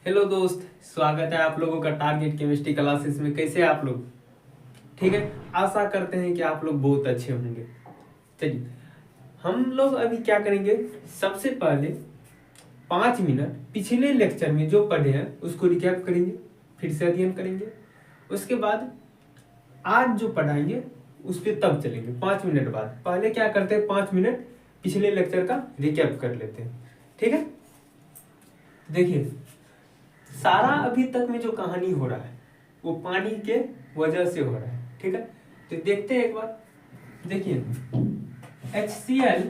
Hello दोस्त, स्वागत है आप लोगों का टारगेट केमिस्ट्री क्लासेस में। कैसे हैं आप लोग? ठीक है, आशा करते हैं कि आप लोग बहुत अच्छे होंगे। चलिए हम लोग अभी क्या करेंगे, सबसे पहले 5 मिनट पिछले लेक्चर में जो पढ़े हैं उसको रिकैप करेंगे, फिर से अध्ययन करेंगे। उसके बाद आज जो पढ़ाएंगे उस पर तब चलेंगे 5 मिनट बाद। पहले क्या करते हैं, 5 मिनट पिछले लेक्चर का रिकैप कर लेते हैं। ठीक है, देखिए सारा अभी तक में जो कहानी हो रहा है वो पानी के वजह से हो रहा है। ठीक है, तो देखते हैं एक बार। देखिए HCl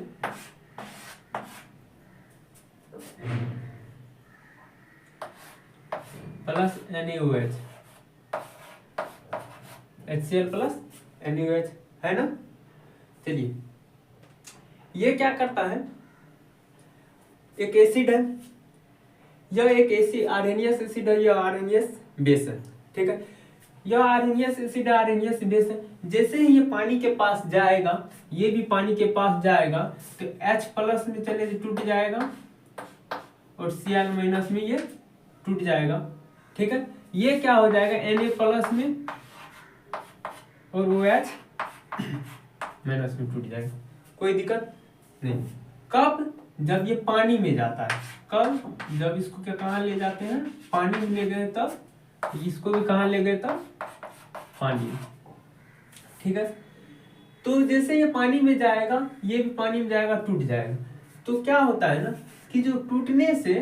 plus NaOH, HCl plus NaOH है ना। चलिए ये क्या करता है, एक एसिड है, यह एक एसिड आर्हेनियस एसिड है, यह आर्हेनियस बेस है। ठीक है, यह आर्हेनियस एसिड आर्हेनियस बेस है। जैसे ही ये पानी के पास जाएगा, ये भी पानी के पास जाएगा तो H प्लस में चले टूट जाएगा और Cl माइनस में ये टूट जाएगा। ठीक है, ये क्या हो जाएगा Na प्लस में और OH माइनस में टूट जाएगा। कोई दिक्कत नहीं। कब? जब ये पानी में जाता है। कब? जब इसको क्या कहाँ ले जाते हैं, पानी में ले गए तब, इसको भी कहाँ ले गए तब, पानी। ठीक है, तो जैसे ये पानी में जाएगा, ये भी पानी में जाएगा, टूट जाएगा। तो क्या होता है ना कि जो टूटने से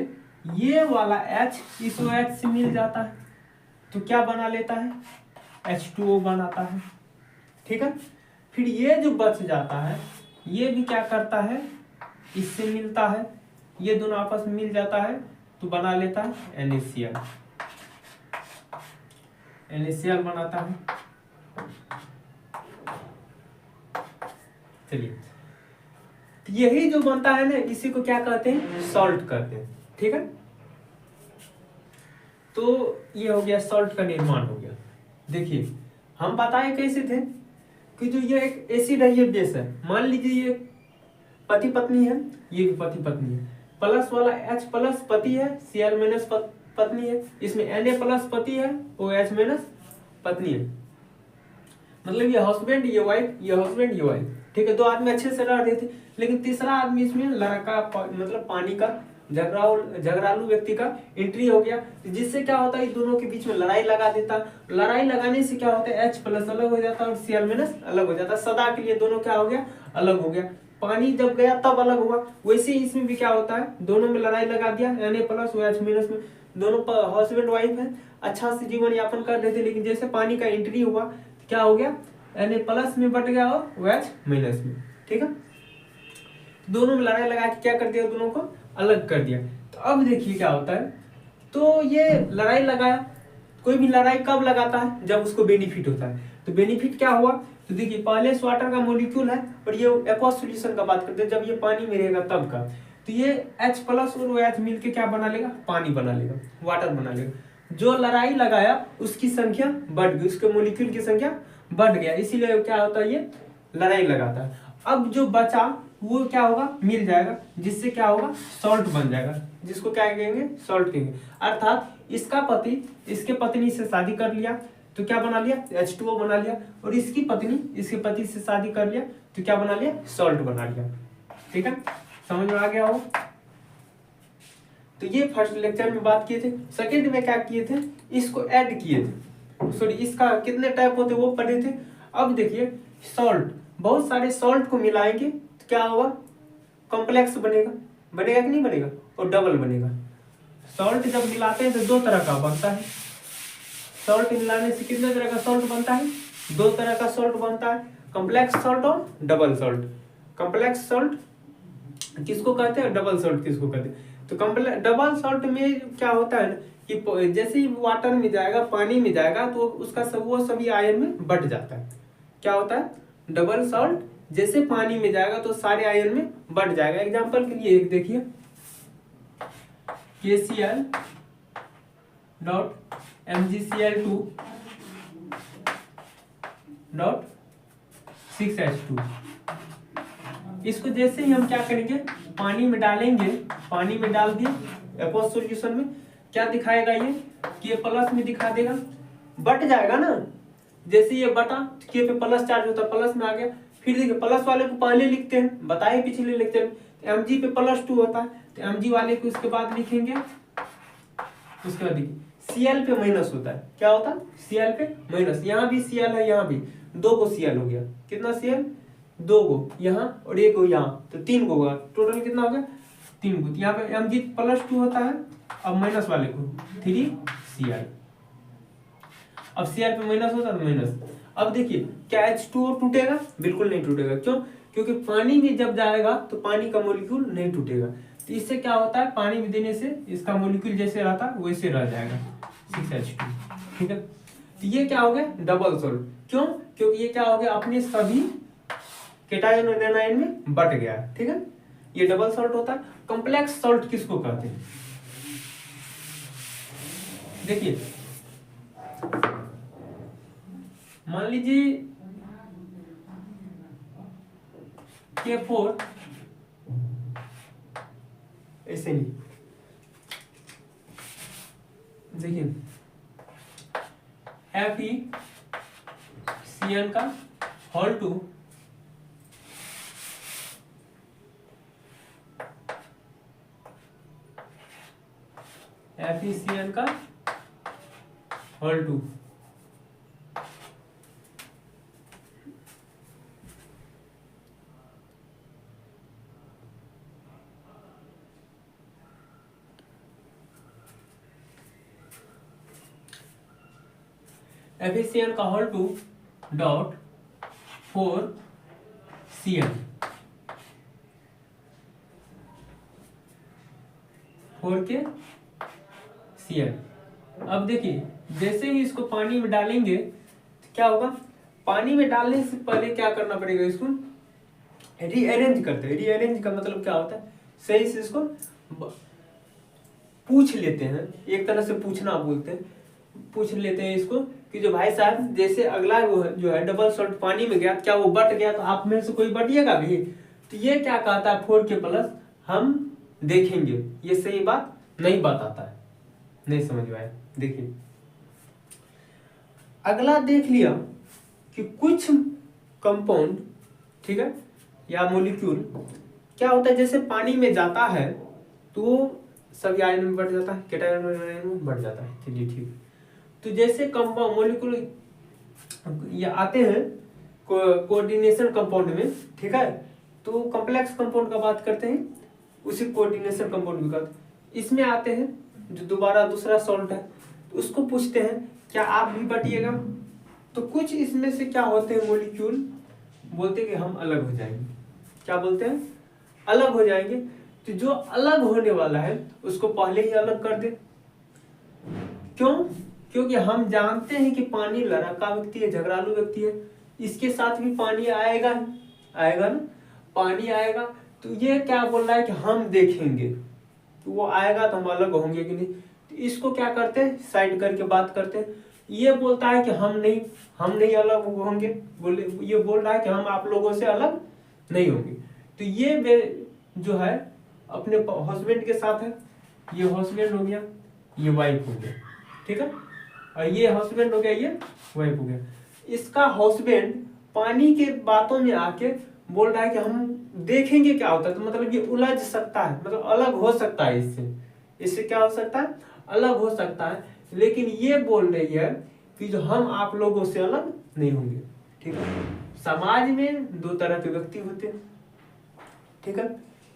ये वाला H इस OH से मिल जाता है तो क्या बना लेता है, H2O बनाता है। ठीक है, फिर ये जो बच जाता है ये भी क्या करता है, इससे मिलता है, ये दोनों आपस में मिल जाता है तो बना लेता है NaCl। NaCl बनाता है। चलिए यही जो बनता है ना, इसी को क्या कहते हैं, सॉल्ट कहते हैं। ठीक है, तो ये हो गया, सॉल्ट का निर्माण हो गया। देखिए हम बताए कैसे थे कि जो ये एक एसिड है, ये बेस है। मान लीजिए ये पति पत्नी है, ये भी पति पत्नी है। प्लस वाला H प्लस पति है, Cl माइनस पत्नी है। इसमें Na प्लस पति है, OH माइनस पत्नी है। मतलब ये हस्बैंड, ये वाइफ, ये हस्बैंड, ये वाइफ। ठीक है, दो आदमी अच्छे से रह रहे थे, लेकिन तीसरा आदमी इसमें लड़का मतलब पानी का झगड़ालू व्यक्ति का एंट्री हो गया, जिससे क्या होता है, दोनों के बीच में लड़ाई लगा देता। लड़ाई लगाने से क्या होता है, H प्लस अलग हो जाता है और Cl माइनस अलग हो जाता है। सदा के लिए दोनों क्या हो गया, अलग हो गया। पानी जब गया तब अलग हुआ। वैसे ही इसमें भी क्या होता है, दोनों में लड़ाई लगा दिया, Na प्लस OH माइनस में। दोनों हस्बैंड वाइफ है, अच्छा से जीवन यापन कर रहे थे, लेकिन जैसे पानी का एंट्री हुआ क्या हो गया, Na प्लस में बट गया और OH माइनस में। ठीक है, दोनों में लड़ाई लगा के क्या कर दिया, दोनों को अलग कर दिया। तो अब देखिए क्या होता है, तो ये लड़ाई लगाया। कोई भी लड़ाई कब लगाता है, जब उसको बेनिफिट होता है। तो बेनिफिट क्या हुआ, तो देखिए पहले वाटर का मॉलिक्यूल है और ये एक्वस सॉल्यूशन का बात करते हैं, जब ये पानी में रहेगा तब का। तो ये H प्लस और OH मिलके क्या बना लेगा, पानी बना लेगा, वाटर बना लेगा। जो लड़ाई लगाया उसकी संख्या बढ़ गई, उसके मॉलिक्यूल की संख्या बढ़ गया, इसीलिए क्या होता है, ये लड़ाई लगाता है। अब जो बचा वो क्या होगा, मिल जाएगा, जिससे क्या होगा, सॉल्ट बन जाएगा, जिसको क्या कहेंगे, सॉल्ट कहेंगे। अर्थात इसका पति इसके पत्नी से शादी कर लिया तो क्या बना लिया, H2O बना लिया, और इसकी पत्नी इसके पति से शादी कर लिया तो क्या बना लिया, सॉल्ट बना लिया। ठीक है, समझ में आ गया हो। तो ये फर्स्ट लेक्चर में बात किए थे। सेकेंड में क्या किए थे, इसको ऐड किए थे, सॉरी इसका कितने टाइप होते वो पढ़े थे। अब देखिए सॉल्ट, बहुत सारे सॉल्ट को मिलाएंगे तो क्या होगा, कॉम्प्लेक्स बनेगा, बनेगा कि नहीं बनेगा, और डबल बनेगा। सॉल्ट जब मिलाते हैं तो दो तरह का बनता है। सॉल्ट मिलाने से कितने तरह का सॉल्ट बनता है, दो तरह का सॉल्ट बनता है, कॉम्प्लेक्स सॉल्ट और डबल सॉल्ट। कॉम्प्लेक्स सॉल्ट किसको कहते हैं, डबल सॉल्ट किसको कहते हैं। तो डबल सॉल्ट में क्या होता है कि जैसे ही वाटर में जाएगा, पानी में जाएगा, तो उसका वो सभी आयन में बट जाता है। क्या होता है, डबल सॉल्ट जैसे पानी में जाएगा तो सारे आयन में बट जाएगा। एग्जांपल के लिए एक देखिए, KCl dot MgCl2 dot 6H2। इसको जैसे ही हम क्या करेंगे, पानी में डालेंगे, पानी में डाल दिए एक्वस सॉल्यूशन में, क्या दिखाएगा ये कि ये प्लस में दिखा देगा, बट जाएगा ना, जैसे ये बटा के पे प्लस चार्ज होता है, प्लस में आ गया। फिर देखिए प्लस वाले को पहले लिखते हैं, बताए पिछले लेक्चर में, Mg पे +2 होता है तो Mg वाले को उसके बाद लिखेंगे। उसके बाद देखिए Cl पे माइनस होता है, क्या होता है Cl पे माइनस, यहाँ भी Cl है, यहाँ भी 2 को Cl हो गया, कितना Cl 2 को यहाँ और 1 को यहाँ, तो 3 को होगा, टोटल कितना हो गया 3 को। यहाँ पे Mg +2 होता है, अब माइनस वाले को 3Cl, अब Cl पे माइनस होता है तो माइनस। अब देखिए क्या H2O टूटेगा, बिल्कुल नहीं टूटेगा, क्यों, क्योंकि पानी में जब जाएगा तो पानी का मॉलिक्यूल नहीं टूटेगा, तो इससे क्या होता है पानी में देने से इसका मॉलिक्यूल जैसे रहता है वैसे रह जाएगा 6H2, ठीक है। तो ये क्या हो गया डबल सॉल्ट, क्यों, क्योंकि ये क्या हो गया अपने सभी केटायन और एनायन में बट गया, ठीक है, ये डबल सॉल्ट होता है। कॉम्प्लेक्स सॉल्ट किसको कहते हैं, देखिए मान लीजिए K4 ऐसे नहीं, देखिए FeCN का होल 2 FeCN का होल 2 FeCN का होल 2 डॉट 4Cn 4Cn। अब देखिए जैसे ही इसको पानी में डालेंगे तो क्या होगा, पानी में डालने से पहले क्या करना पड़ेगा, इसको रीअरेंज करते हैं। रीअरेंज का मतलब क्या होता है, सही से इसको पूछ लेते हैं, एक तरह से पूछना बोलते हैं, पूछ लेते हैं इसको कि जो भाई साहब जैसे अगला जो है डबल सॉल्ट पानी में गया, क्या वो बट गया, तो आप में से कोई बटिएगा भी, तो ये क्या कहता है 4K+, हम देखेंगे, ये सही बात नहीं बताता है, नहीं समझ में आया। देखिए अगला देख लिया कि कुछ कंपाउंड, ठीक है, या मॉलिक्यूल क्या होता है, जैसे पानी में जाता है तो सभी आयन में बढ़ जाता है, केटायन में बढ़ जाता है, चलिए ठीक। तो जैसे कंपाउंड मॉलिक्यूल ये आते हैं कोऑर्डिनेशन कंपाउंड में, ठीक है, तो कॉम्प्लेक्स कंपाउंड का बात करते हैं, उसी कोऑर्डिनेशन कंपाउंड भी कहते हैं। इसमें आते हैं जो दोबारा दूसरा सॉल्ट है, तो उसको पूछते हैं क्या आप भी बटिएगा, तो कुछ इसमें से क्या होते हैं मॉलिक्यूल बोलते हैं कि हम अलग हो जाएंगे, क्या बोलते हैं अलग हो जाएंगे। तो जो अलग होने वाला है उसको पहले ही अलग कर दे, क्यों, क्योंकि हम जानते हैं कि पानी लड़का व्यक्ति है, झगड़ालू व्यक्ति है, इसके साथ भी पानी आएगा, आएगा ना, पानी आएगा, तो ये क्या बोल रहा है कि हम देखेंगे, तो वो आएगा तो हम अलग होंगे कि नहीं, तो इसको क्या करते हैं साइड करके बात करते हैं। ये बोलता है कि हम नहीं अलग होंगे, बोले ये बोल रहा है कि हम आप लोगों से अलग नहीं होंगे। तो ये जो है अपने हस्बैंड के साथ है, ये हस्बैंड हो गया, ये वाइफ हो गया, ठीक है, और ये हस्बैंड हो गया, ये वाइफ हो गया। इसका हस्बैंड पानी के बातों में आके बोल रहा है कि हम देखेंगे क्या होता है, तो मतलब ये उलझ सकता है, मतलब अलग हो सकता है, इससे क्या हो सकता है अलग हो सकता है, लेकिन ये बोल रही है कि जो हम आप लोगों से अलग नहीं होंगे, ठीक है। समाज में दो तरह के व्यक्ति होते हैं, ठीक है,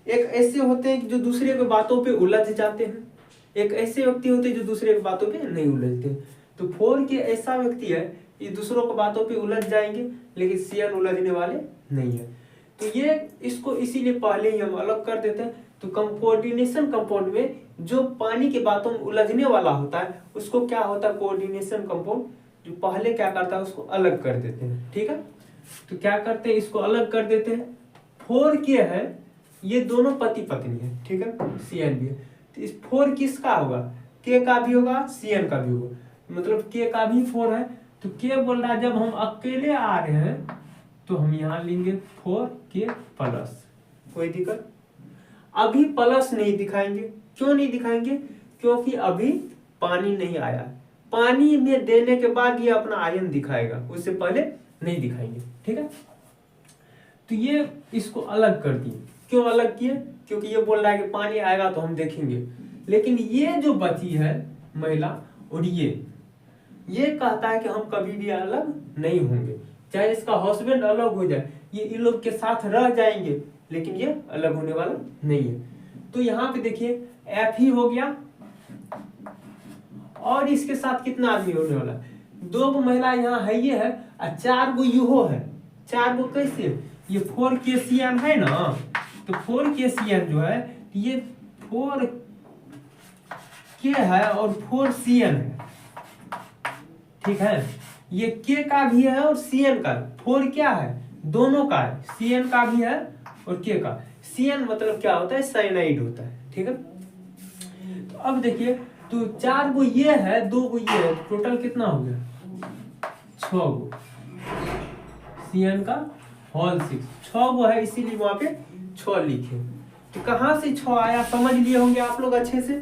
एक ऐसे होते हैं कि जो दूसरे के बातों पे उलझ जाते हैं, एक ऐसे व्यक्ति होते हैं जो दूसरे की बातों पे नहीं उलझते। तो 4K ऐसा व्यक्ति है ये दूसरों की बातों पे उलझ जाएंगे, लेकिन Cn उलझने वाले नहीं है। तो ये इसको इसीलिए पहले ही हम अलग कर देते हैं। तो कोऑर्डिनेशन कंपाउंड में जो पानी की बातों में उलझने वाला होता है उसको क्या होता है, कोऑर्डिनेशन कंपाउंड जो पहले क्या करता है उसको अलग कर देते हैं, ठीक है। तो क्या करते हैं, इसको अलग कर देते हैं। 4K है, ये दोनों पति पत्नी है, ठीक है, Cn भी है, तो इस 4 किसका होगा, K का भी होगा Cn का भी होगा, मतलब K का भी 4 है। तो K बोल रहा है जब हम अकेले आ रहे हैं तो हम यहाँ लेंगे 4K+, कोई दिक्कत। अभी प्लस नहीं दिखाएंगे, क्यों नहीं दिखाएंगे, क्योंकि अभी पानी नहीं आया। पानी में देने के बाद ये अपना आयन दिखाएगा, उससे पहले नहीं दिखाएंगे। ठीक है, तो ये इसको अलग कर दिए। क्यों अलग किए? क्योंकि ये बोल रहा है कि पानी आएगा तो हम देखेंगे। लेकिन ये जो बची है महिला, और ये कहता है कि हम कभी भी अलग नहीं होंगे, चाहे इसका हस्बैंड अलग हो जाए, ये इन लोग के साथ रह जाएंगे, लेकिन ये अलग होने वाला नहीं है। तो यहाँ पे देखिए एफ ही हो गया, और इसके साथ कितना आदमी होने वाला है? 2 गो महिला यहाँ है, ये है, और 4 गो यूहो है। 4 गो कैसे? ये 4kCN है ना, तो 4kCN जो है ये 4k है और 4CN है। ठीक है, ये k का भी है और CN का। 4 क्या है? दोनों का है, CN का भी है और k का। CN मतलब क्या होता है? साइनाइड होता है। ठीक है, तो अब देखिए, तो 4 गो ये है, 2 गो ये है, टोटल कितना हो गया? 6 गो। CN का होल 6 6 गो है, इसीलिए वहां पे 6 लिखे। तो कहां से 6 आया समझ लिए होंगे आप लोग अच्छे से।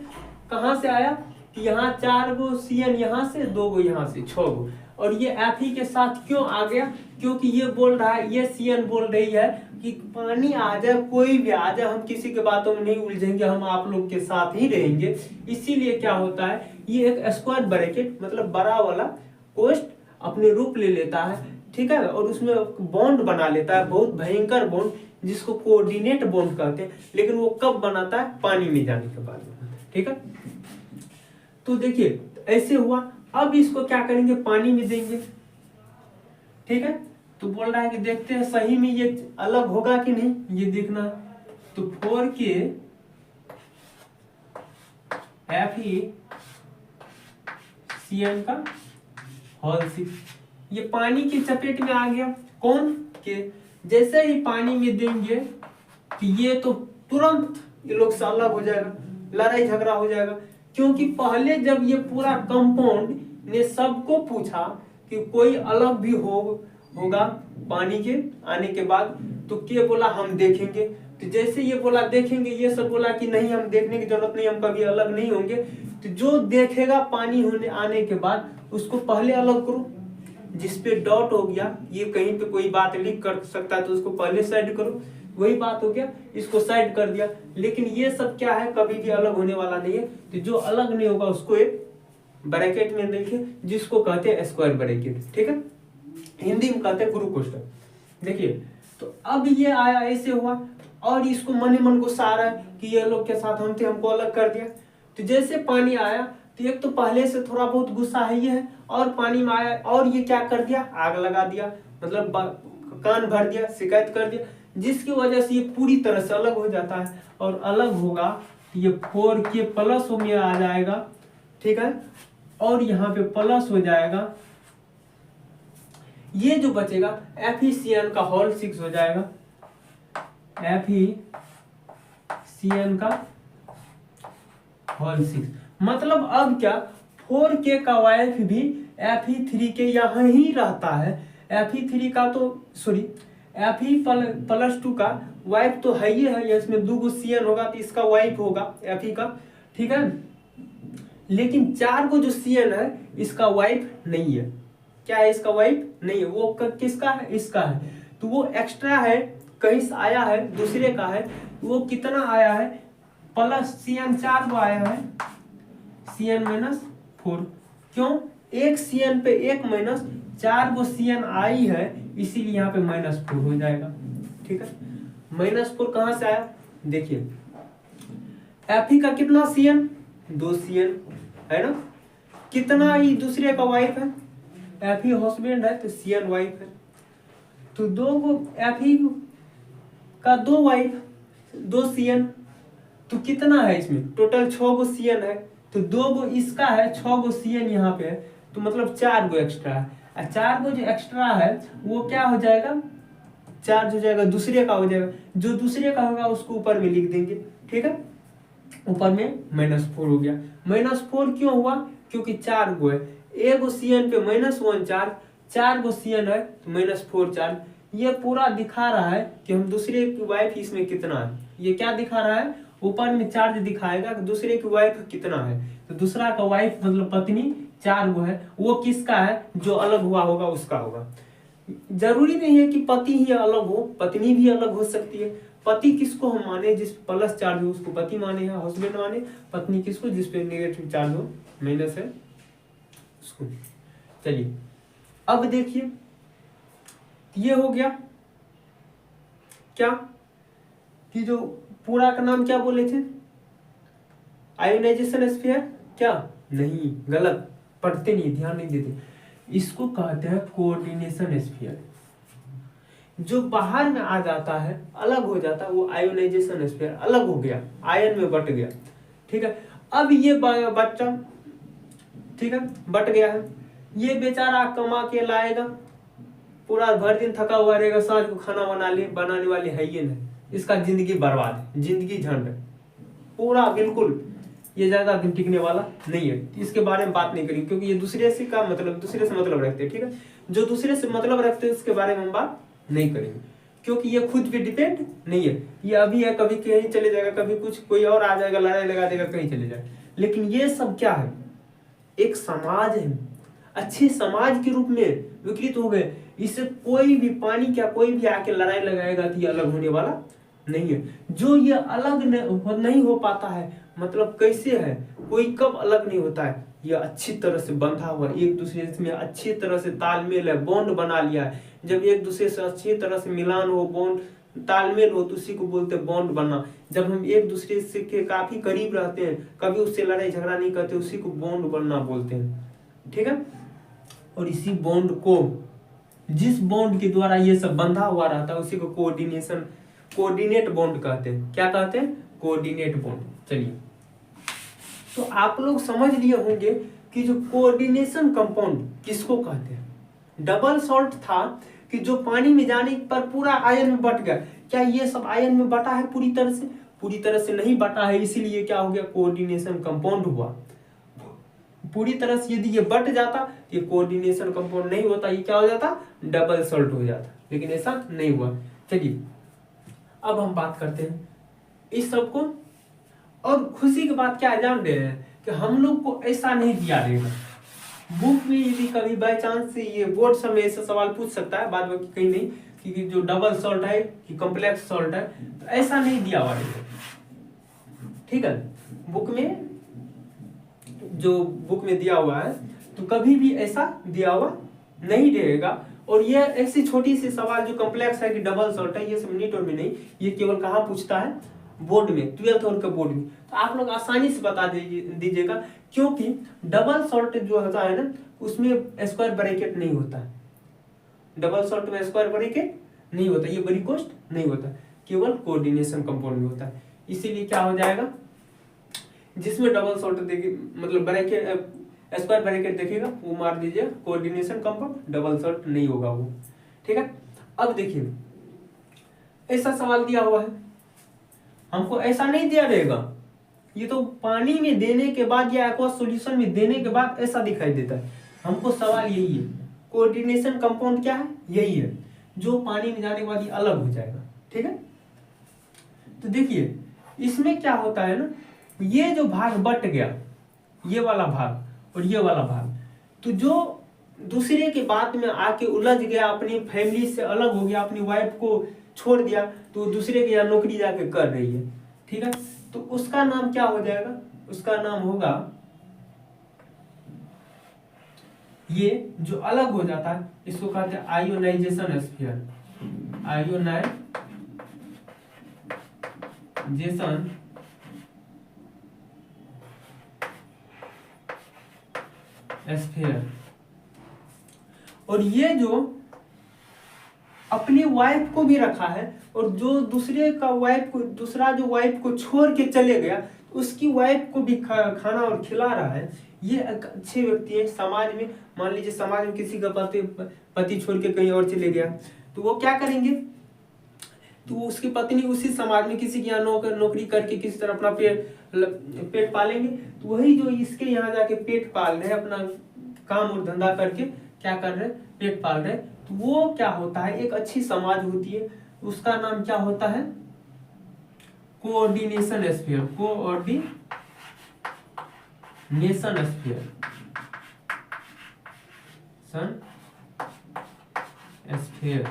कहां से आया कि यहाँ 4 गो CN यहाँ से, 2 गो यहाँ से, 6 गो। और ये एफ ही के साथ क्यों आ गया? क्योंकि ये बोल रहा है, ये CN बोल रही है कि पानी आ जाए, कोई भी आ जाए, हम किसी के बातों में नहीं उलझेंगे, हम आप लोग के साथ ही रहेंगे। इसीलिए क्या होता है, ये एक स्क्वायर ब्रैकेट मतलब बड़ा वाला कोष्ठ अपने रूप ले लेता है। ठीक है, और उसमें बॉन्ड बना लेता है, बहुत भयंकर बॉन्ड, जिसको कोऑर्डिनेट बॉन्ड कहते हैं। लेकिन वो कब बनाता है? पानी में जाने के बाद। ठीक है, तो देखिए ऐसे हुआ। अब इसको क्या करेंगे? पानी में देंगे। ठीक है, तो बोल रहा है कि देखते हैं सही में ये अलग होगा कि नहीं, ये देखना। तो 4k FeCN का होल 6 ये पानी की चपेट में आ गया। कौन के? जैसे ही पानी में देंगे कि ये तो तुरंत ये लोग से अलग हो जाएगा, लड़ाई झगड़ा हो जाएगा। क्योंकि पहले जब ये पूरा कंपाउंड ने सबको पूछा कि कोई अलग भी होगा पानी के आने के बाद, तो के बोला हम देखेंगे। तो जैसे ये बोला देखेंगे, ये सब बोला कि नहीं हम देखने की जरूरत नहीं, हम कभी अलग नहीं होंगे। तो जो देखेगा पानी होने आने के बाद, उसको पहले अलग करो। जिसपे डॉट हो गया, ये कहीं पे कोई बात लिख कर सकता है, तो उसको पहले साइड करो। वही बात हो गया, इसको साइड कर दिया। लेकिन ये सब क्या है? कभी भी अलग होने वाला नहीं है। तो जो अलग नहीं होगा उसको एक ब्रैकेट में देखिए, जिसको कहते हैं स्क्वायर ब्रैकेट। ठीक है, हिंदी में कहते हैं गुरु कोष्ठक। देखिए, तो अब ये आया, ऐसे हुआ, और इसको मन ही मन गुस्सा आ रहा है कि ये लोग के साथ हम थे, हमको अलग कर दिया। तो जैसे पानी आया, तो एक तो पहले से थोड़ा बहुत गुस्सा है ये है, और पानी में आया, और ये क्या कर दिया? आग लगा दिया, मतलब कान भर दिया, शिकायत कर दिया, जिसकी वजह से ये पूरी तरह से अलग हो जाता है। और अलग होगा तो ये 4k प्लस में आ जाएगा। ठीक है, और यहाँ पे प्लस हो जाएगा, ये जो बचेगा FeCN का होल 6 हो जाएगा। FeCN का होल 6 मतलब अब क्या? 4k का वाइफ भी Fe3 के यहाँ ही रहता है। Fe3 का तो सॉरी Fe+2 का वाइफ तो है ही है, इसमें 2 गो CN होगा तो इसका वाइफ होगा Fe का। ठीक है, लेकिन 4 गो जो CN है इसका वाइफ नहीं है। क्या है? इसका वाइफ नहीं है। वो किसका है? इसका है। तो वो एक्स्ट्रा है, कहीं से आया है, दूसरे का है। वो कितना आया है? प्लस CN 4 गो आया है, CN-4। क्यों? एक CN पे एक माइनस 4 गो CN आई है, इसीलिए यहाँ पे -4 हो जाएगा। ठीक है, -4 कहां से आया? देखिए Fe का कितना CN? 2 CN है ना। कितना ही दूसरे का वाइफ है? Fe हस्बैंड है तो CN वाइफ है। तो 2 गो Fe का 2 वाइफ, 2 CN, तो कितना है इसमें? टोटल 6 गो CN है। तो 2 गो इसका है, 6 गो CN यहाँ पे है, तो मतलब 4 गो एक्स्ट्रा है। और 4 गो जो एक्स्ट्रा है वो क्या हो जाएगा? चार्ज हो जाएगा, दूसरे का हो जाएगा। जो दूसरे का होगा उसको ऊपर में लिख देंगे। ठीक है, ऊपर में -4 हो गया। -4 क्यों हुआ? क्योंकि 4 गो है, एक गो CN पे -1 चार्ज, 4 गो CN है तो -4 चार्ज। ये पूरा दिखा रहा है कि हम दूसरे की वाइफ इसमें कितना है। ये क्या दिखा रहा है? ऊपर में चार्ज दिखाएगा कि दूसरे की वाइफ कितना है, तो दूसरा का वाइफ मतलब पत्नी 4 गो है, वो किसका है, जो अलग हुआ होगा उसका होगा। जरूरी नहीं है कि पति ही अलग हो, पत्नी भी अलग हो सकती है। पति किसको हम माने, जिस प्लस चार्ज हो उसको पति माने हैं, हस्बैंड माने। पत्नी किसको, जिस पे नेगेटिव चार्ज हो, माइनस है, उसको। चलिए अब देखिए, ये हो गया क्या कि जो पूरा का नाम क्या बोले थे, आयोनाइजेशन स्फीयर, क्या नहीं, गलत, पढ़ते नहीं, ध्यान नहीं देते। इसको कहते हैं कोऑर्डिनेशन स्फीयर। जो बाहर में आ जाता है, अलग हो जाता है, वो आयोनाइजेशन स्फीयर, अलग हो गया, आयन में बट गया। ठीक है, अब ये बच्चा, ठीक है, बट गया है, ये बेचारा कमा के लाएगा, पूरा भर दिन थका हुआ रहेगा, सांझ को खाना बनाने वाली है ये नहीं, इसका जिंदगी बर्बाद है, जिंदगी झंड है पूरा, बिल्कुल ये ज्यादा दिन टिकने वाला नहीं है। इसके बारे में बात नहीं करेंगे, क्योंकि ये दूसरे से मतलब रखते हैं। ठीक है, जो दूसरे से मतलब रखते हैं उसके बारे में हम बात नहीं करेंगे, क्योंकि ये खुद पे डिपेंड नहीं है। ये अभी है, कभी कहीं चले जाएगा, कभी कुछ कोई और आ जाएगा, लड़ाई लगा देगा, कहीं चले जाएगा। लेकिन ये सब क्या है, एक समाज है, अच्छे समाज के रूप में विकृत हो गए। इससे कोई भी पानी क्या कोई भी आके लड़ाई लगाएगा तो ये अलग होने वाला नहीं है। जो ये अलग नहीं हो पाता है, मतलब कैसे है, कोई कब अलग नहीं होता है, ये अच्छी तरह से बंधा हुआ, एक दूसरे में अच्छी तरह से तालमेल है, बॉन्ड बना लिया है। जब एक दूसरे से अच्छी तरह से मिलान हो, बॉन्ड तालमेल हो, तो उसी को बोलते हैं बॉन्ड बनना। जब हम एक दूसरे से के काफी करीब रहते हैं, कभी उससे लड़ाई झगड़ा नहीं करते, उसी को बॉन्ड बनना बोलते हैं। ठीक है, और इसी बॉन्ड को, जिस बॉन्ड के द्वारा ये सब बंधा हुआ रहता है, उसी को कोऑर्डिनेट बॉन्ड कहते हैं। क्या कहते हैं, कोऑर्डिनेट बॉन्ड। चलिए, तो आप लोग समझ लिए होंगे कि जो कोऑर्डिनेशन कंपाउंड किसको कहते हैं। डबल सॉल्ट था कि जो पानी में जाने पर पूरा आयन में बट गया। क्या ये सब आयन में बटा है पूरी तरह से? पूरी तरह से नहीं बटा है, इसीलिए क्या हो गया, कोऑर्डिनेशन कंपाउंड हुआ। पूरी तरह से यदि ये बट जाता, ये कोऑर्डिनेशन कंपाउंड नहीं होता, ये क्या हो जाता, डबल सॉल्ट हो जाता। लेकिन ऐसा नहीं हुआ। चलिए अब हम बात करते हैं इस सब को। और खुशी की बात क्या जान रहे हैं कि हम लोग को ऐसा नहीं दिया रहेगा बुक में। यदि कभी बाई चांस से ये बोर्ड सब में ऐसा सवाल पूछ सकता है, बाद में कहीं नहीं, कि जो डबल सॉल्ट है कि कॉम्प्लेक्स सॉल्ट है, तो ऐसा नहीं दिया हुआ रहेगा। ठीक है, बुक में जो बुक में दिया हुआ है, तो कभी भी ऐसा दिया हुआ नहीं रहेगा। और ये ऐसी छोटी सी सवाल जो कॉम्प्लेक्स है कि डबल सॉल्ट है, ये सब नीट और में नहीं, ये केवल कहाँ पूछता है, बोर्ड में, 12th और के बोर्ड में। तो आप लोग आसानी से बता दीजिएगा, क्योंकि डबल सॉल्ट जो होता है ना, उसमें स्क्वायर ब्रैकेट नहीं होता है। डबल सॉल्ट में स्क्वायर ब्रैकेट नहीं होता, ये बड़ी कोष्ट नहीं होता, केवल कोऑर्डिनेशन कंपाउंड में होता है। इसीलिए क्या हो जाएगा, जिसमें डबल सॉल्ट देखिए, मतलब ब्रैकेट स्क्वायर ब्रैकेट देखिएगा, वो मार दीजिए कोऑर्डिनेशन कंपाउंड, डबल सॉल्ट नहीं होगा वो। ठीक है, अब देखिए ऐसा सवाल दिया हुआ है, हमको ऐसा नहीं दिया रहेगा, ये तो पानी में देने के बाद या एक्वा सॉल्यूशन में देने के बाद ऐसा दिखाई देता है। हमको सवाल यही है, कोऑर्डिनेशन कंपाउंड क्या है, यही है जो पानी में जाने के बाद ये अलग हो जाएगा। ठीक है, तो देखिए इसमें क्या होता है ना, ये जो भाग बट गया, ये वाला भाग और ये वाला भाग, तो जो दूसरे के बात में आके उलझ गया, अपनी फैमिली से अलग हो गया, अपनी वाइफ को छोड़ दिया, तो दूसरे के यहाँ नौकरी जाके कर रही है। ठीक है, तो उसका नाम क्या हो जाएगा, उसका नाम होगा, ये जो अलग हो जाता है इसको कहते हैं आयोनाइजेशन स्फीयर। Ionisation sphere. और ये जो अपनी वाइफ को भी रखा है, और जो दूसरा जो वाइफ को छोड़ के चले गया, उसकी वाइफ को भी खाना और खिला रहा है, ये एक अच्छे व्यक्ति है समाज में। मान लीजिए समाज में किसी का पति छोड़ के कहीं और चले गया, तो वो क्या करेंगे, तो उसकी पत्नी उसी समाज में किसी के यहाँ नौकरी करके किसी तरह अपना पेट पालेंगे। तो वही जो इसके यहाँ जाके पेट पाल रहे, अपना काम और धंधा करके क्या कर रहे, पेट पाल रहे, तो वो क्या होता है, एक अच्छी समाज होती है, उसका नाम क्या होता है, coordination sphere, coordination sphere, sphere.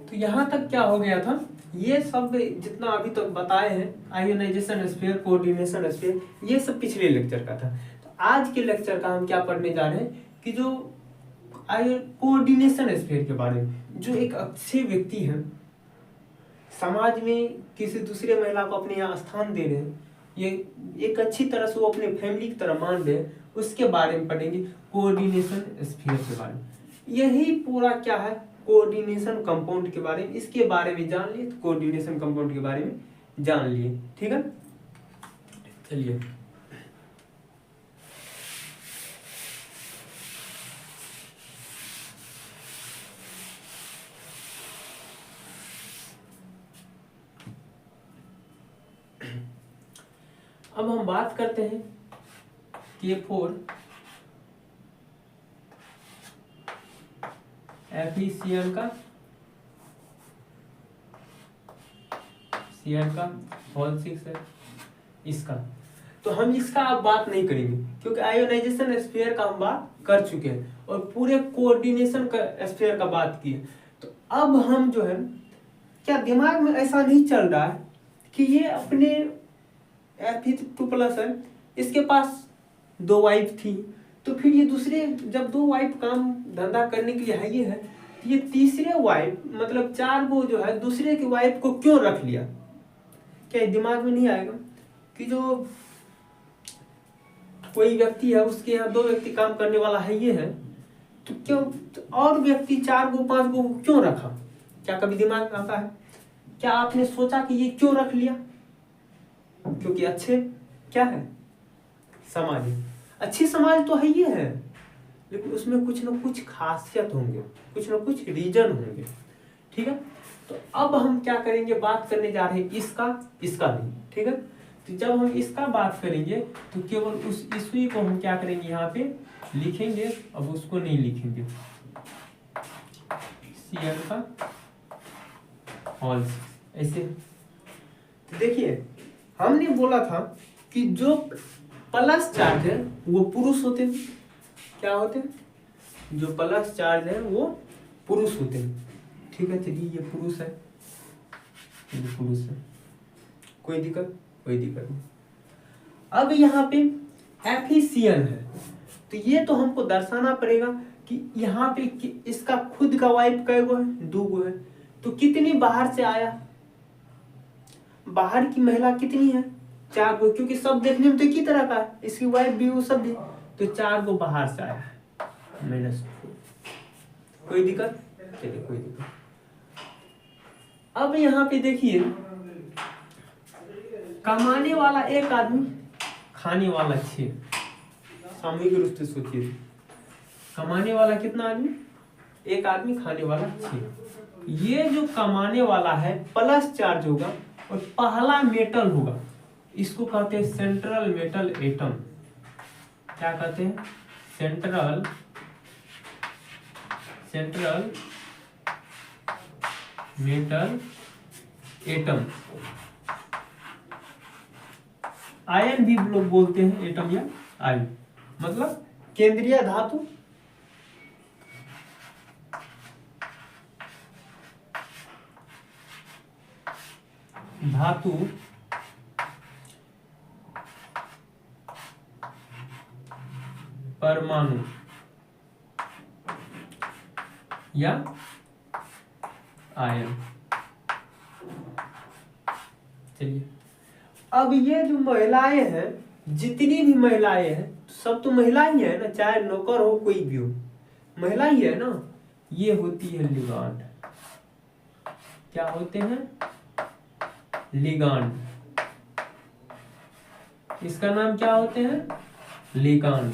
तो यहां तक क्या हो गया था, ये सब जितना अभी तक बताए हैं आयोनाइजेशन स्फीयर, कोऑर्डिनेशन स्फीयर, ये सब पिछले लेक्चर का था। तो आज के लेक्चर का हम क्या पढ़ने जा रहे हैं कि जो कोऑर्डिनेशन स्फीयर के बारे में, जो एक अच्छे व्यक्ति हैं, समाज में किसी दूसरे महिला को अपने यहाँ स्थान दे रहे हैं, ये एक अच्छी तरह से वो अपने फैमिली की तरह मान रहे हैं, उसके बारे में पढ़ेंगे, कोऑर्डिनेशन स्फीयर के बारे में। यही पूरा क्या है, कोऑर्डिनेशन कंपाउंड के बारे में, इसके बारे में जान लिए, तो कोऑर्डिनेशन कंपाउंड के बारे में जान लिए। ठीक है, चलिए अब हम बात करते हैं K4 FeCN का होल 6 है इसका। तो हम इसका अब बात नहीं करेंगे क्योंकि आयोनाइजेशन स्फीयर का हम बात कर चुके हैं और पूरे कोऑर्डिनेशन का स्फीयर का बात किए। तो अब हम जो है, क्या दिमाग में ऐसा नहीं चल रहा है कि ये अपने Fe2+ है, इसके पास 2 वाइफ थी, तो फिर ये दूसरे जब 2 वाइफ काम धंधा करने के लिए है ये है, तो ये तीसरे वाइफ मतलब 4 वो जो है दूसरे की वाइफ को क्यों रख लिया? क्या दिमाग में नहीं आएगा कि जो कोई व्यक्ति है उसके यहाँ 2 व्यक्ति काम करने वाला है ये है, तो क्यों और व्यक्ति 4 को 5 को क्यों रखा? क्या कभी दिमाग में आता है? क्या आपने सोचा कि ये क्यों रख लिया? क्योंकि अच्छे क्या है, समाज है, अच्छी समाज तो है ये है, लेकिन उसमें कुछ ना कुछ खासियत होंगे, कुछ ना कुछ रीजन होंगे। ठीक है, तो अब हम क्या करेंगे, बात करने जा रहे हैं इसका नहीं। ठीक है, तो जब हम इसका बात करेंगे तो केवल उस ईस्वी को हम क्या करेंगे, यहाँ पे लिखेंगे, अब उसको नहीं लिखेंगे, Cn का होल 6 ऐसे। तो देखिए हमने बोला था कि जो प्लस चार्ज है वो पुरुष होते हैं। क्या होते हैं? जो प्लस चार्ज है वो पुरुष होते हैं। ठीक है, चलिए ये पुरुष है, ये पुरुष है, कोई दिक्कत नहीं। अब यहाँ पे FeCN है, तो ये तो हमको दर्शाना पड़ेगा कि यहाँ पे इसका खुद का वाइफ कै गो है, 2 गो है, तो कितनी बाहर से आया, बाहर की महिला कितनी है, 4 गो, क्योंकि सब देखने में तो एक ही तरह का है, इसकी वाइफ भी वो सब भी, तो 4 गो बाहर से आया -2। कोई दिक्कत? चलिए कोई दिक्कत। अब यहाँ पे देखिए, कमाने वाला 1 आदमी, खाने वाला 6। सामूहिक रूप से सोचिए, कमाने वाला कितना आदमी, 1 आदमी, खाने वाला 6। ये जो कमाने वाला है प्लस चार्ज होगा और पहला मेटल होगा, इसको कहते हैं सेंट्रल मेटल एटम। क्या कहते हैं? Central metal atom. आयन भी लोग बोलते हैं, एटम या आयन, मतलब केंद्रीय धातु। परमाणु या आयन। चलिए, अब ये जो महिलाएं हैं, जितनी भी महिलाएं हैं, सब तो महिला ही है ना, चाहे नौकर हो कोई भी हो, महिला ही है ना। ये होती है लिगांड। क्या होते हैं? लिगांड। इसका नाम क्या होते हैं? लिगांड।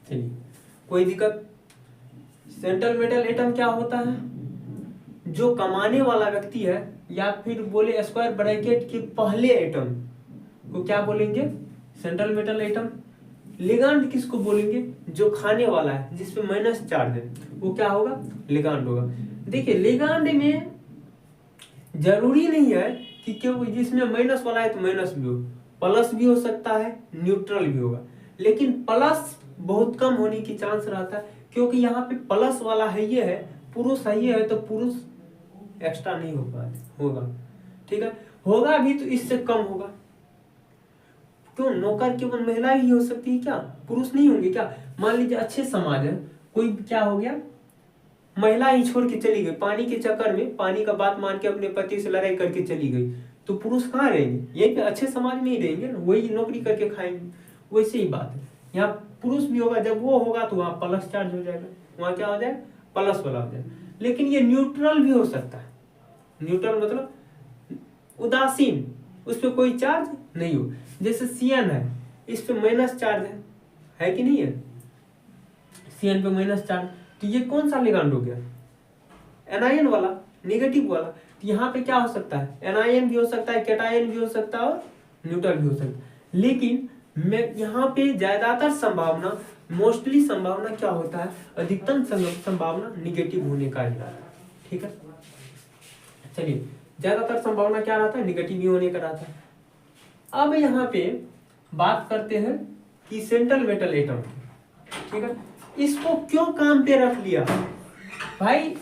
चलिए, कोई दिक्कत? सेंट्रल मेटल एटम क्या होता है? जो कमाने वाला व्यक्ति है, या फिर बोले स्क्वायर ब्रैकेट के पहले एटम को क्या बोलेंगे? Central metal atom. लिगांड किसको बोलेंगे? जो खाने वाला है, जिसपे माइनस चार्ज है, वो क्या होगा? लिगांड होगा। देखिए, लिगांड में जरूरी नहीं है कि क्यों जिसमें माइनस वाला है तो माइनस भी हो, प्लस भी हो सकता है, न्यूट्रल भी होगा, लेकिन प्लस बहुत कम होने की चांस रहता है, क्योंकि यहाँ पे प्लस वाला है, ये है पुरुष है, ये है तो पुरुष एक्स्ट्रा नहीं होगा। ठीक है, होगा भी तो इससे कम होगा। क्यों? नौकर केवल महिला ही हो सकती है क्या? पुरुष नहीं होंगे क्या? मान लीजिए अच्छे समाज है, कोई क्या हो गया, महिला ही छोड़ के चली गई, पानी के चक्कर में पानी का बात मान के अपने पति से लड़ाई करके चली गई, तो पुरुष कहाँ रहेंगे? यही पे अच्छे समाज में ही रहेंगे ना, वही नौकरी करके खाएंगे। वैसे ही बात है, यहाँ पुरुष भी होगा, जब वो होगा तो वहाँ प्लस चार्ज हो जाएगा, वहाँ क्या हो जाएगा? प्लस वाला हो जाएगा। लेकिन ये न्यूट्रल भी हो सकता है। न्यूट्रल मतलब उदासीन, उस पर कोई चार्ज नहीं हो। जैसे सीएन है, इस पे माइनस चार्ज है कि नहीं है? सीएन पे माइनस चार्ज, तो ये कौन सा लिगांड हो गया? एनायन वाला, नेगेटिव वाला। तो यहाँ पे क्या हो सकता है? एनायन भी हो सकता है, कैटायन भी हो सकता है, और न्यूट्रल भी हो सकता है। लेकिन मैं यहाँ पे ज्यादातर संभावना, मोस्टली संभावना क्या होता है? अधिकतम संभावना निगेटिव होने का रहता है। ठीक है, चलिए, ज्यादातर संभावना क्या रहता है? निगेटिव ही होने का रहता है। अब यहाँ पे बात करते हैं कि सेंट्रल मेटल एटम, ठीक है, इसको क्यों काम पे रख लिया भाई?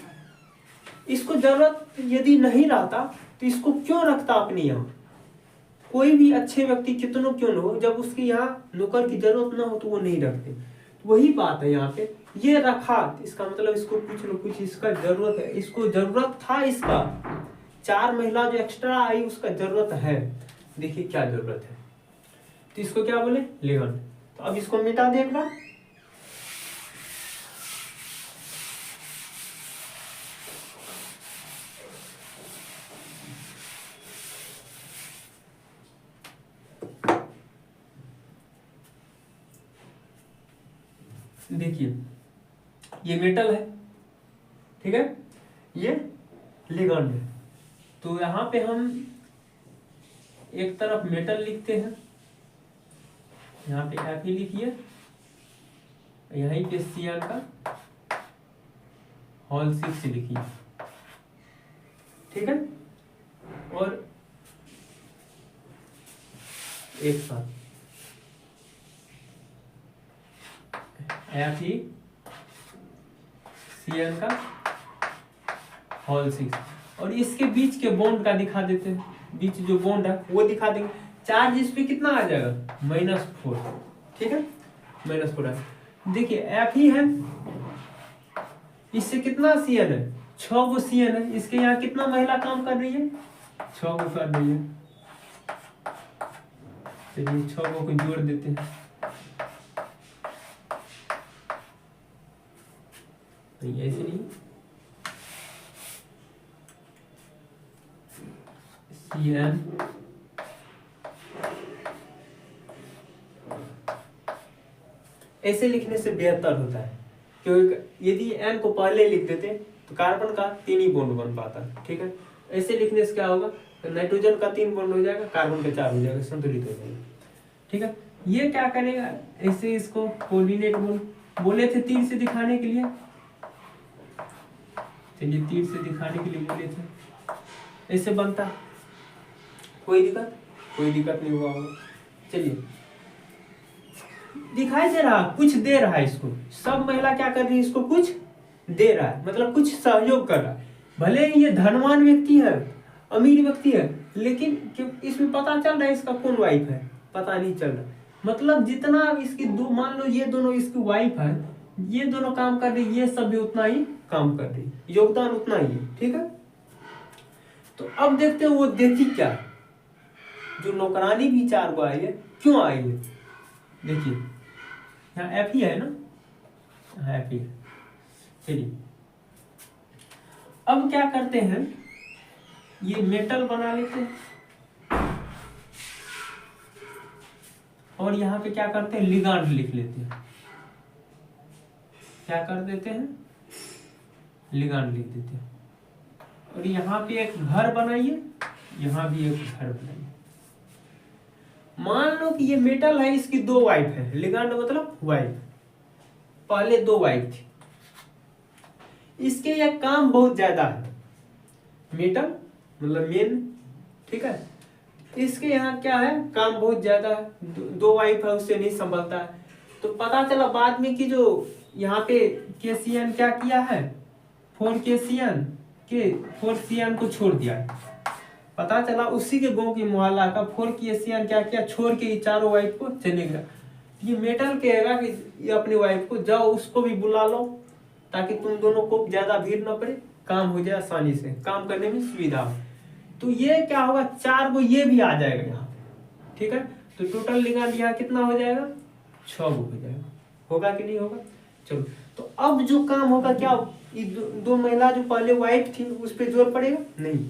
इसको जरूरत यदि नहीं रहता तो इसको क्यों रखता अपने यहाँ? कोई भी अच्छे व्यक्ति कितनों क्यों न हो, जब उसके यहाँ नौकर की जरूरत ना हो तो वो नहीं रखते। वही बात है यहाँ पे, ये रखा, इसका मतलब इसको कुछ न कुछ इसका जरूरत है, इसको जरूरत था, इसका 4 महिला जो एक्स्ट्रा आई उसका जरूरत है। देखिए क्या जरूरत है, तो इसको क्या बोले? लिगांड। तो अब इसको मिटा दे एक बार। देखिए, ये मेटल है, ठीक है, ये लिगांड है। तो यहाँ पे हम एक तरफ मेटल लिखते हैं, यहाँ पे Fe लिखिए, यहीं पे Cr का होल 6 लिखिए, ठीक है, और एक साथ Fe Cr का होल 6, और इसके बीच के बॉन्ड का दिखा देते हैं, बीच जो बॉन्ड है वो दिखा देंगे। चार्ज इस पे कितना आ जाएगा? -4, ठीक है, -4 है। देखिए Fe है, इससे कितना Cn है? 6 गो Cn है। इसके यहाँ कितना महिला काम कर रही है? 6 गो कर रही है। चलिए 6 गो को जोड़ देते हैं, नहीं ऐसे नहीं, Cn ऐसे लिखने से बेहतर होता है, क्योंकि यदि n को पहले लिख देते तो कार्बन का 3 ही बॉन्ड बन पाता, ठीक है। ऐसे लिखने से क्या होगा? तो नाइट्रोजन का 3 बॉन्ड हो जाएगा, कार्बन का 4 हो जाएगा, संतुलित हो जाएगा, ठीक है। ये क्या करेगा? ऐसे इसको कोऑर्डिनेट बोले थे तीर से दिखाने के लिए, चलिए तीर से दिखाने के लिए बोले थे, ऐसे बनता। कोई दिक्कत? कोई दिक्कत नहीं हुआ होगा। चलिए, दिखाई दे रहा, कुछ दे रहा है इसको, सब महिला क्या कर रही है? इसको कुछ दे रहा है, मतलब कुछ सहयोग कर रहा है। भले ही ये धनवान व्यक्ति है, अमीर व्यक्ति है, लेकिन इसमें पता चल रहा है इसका कौन वाइफ है? पता नहीं चल रहा। मतलब जितना इसकी दो, मान लो ये दोनों इसकी वाइफ है, ये दोनों काम कर रही, ये सब भी उतना ही काम कर रही, योगदान उतना ही है, ठीक है। तो अब देखते हैं वो देती क्या है। जो नौकरानी भी 4 गो आई है, क्यों आई है? देखिए यहाँ Fe है ना, Fe है। चलिए अब क्या करते हैं, ये मेटल बना लेते हैं और यहाँ पे क्या करते हैं, लिगांड लिख लेते हैं। क्या कर देते हैं, लिगांड लिख देते हैं। और यहाँ पे एक घर बनाइए, यहाँ भी एक घर बनाइए। मान लो कि ये मेटल है, इसकी 2 वाइफ है, लिगांड मतलब वाइफ, पहले 2 वाइफ थी। इसके ये काम बहुत ज्यादा है, मेटल मतलब मेन, ठीक है। इसके यहाँ क्या है, काम बहुत ज्यादा है, 2 वाइफ है, उससे नहीं संभलता है। तो पता चला बाद में कि जो यहाँ पे केसीएन क्या किया है, 4 केसीएन को छोड़ दिया है। पता चला उसी के गांव की मोहल्ला का 4 केसीएन क्या किया, छोड़ के 4 वाइफ को चले गया। ये मेटल कहेगा कि ये अपनी वाइफ को जाओ, उसको भी बुला लो, ताकि तुम दोनों को ज्यादा भीड़ न पड़े, काम हो जाए आसानी से, काम करने में सुविधा हो। तो ये क्या होगा, 4 को ये भी आ जाएगा यहाँ, ठीक है। तो टोटल लिगांड यहाँ कितना हो जाएगा, 6 हो जाएगा। होगा कि नहीं होगा, चलो। तो अब जो काम होगा क्या, ये 2 महिला जो पहले वाइफ थी उस पर जोर पड़ेगा नहीं,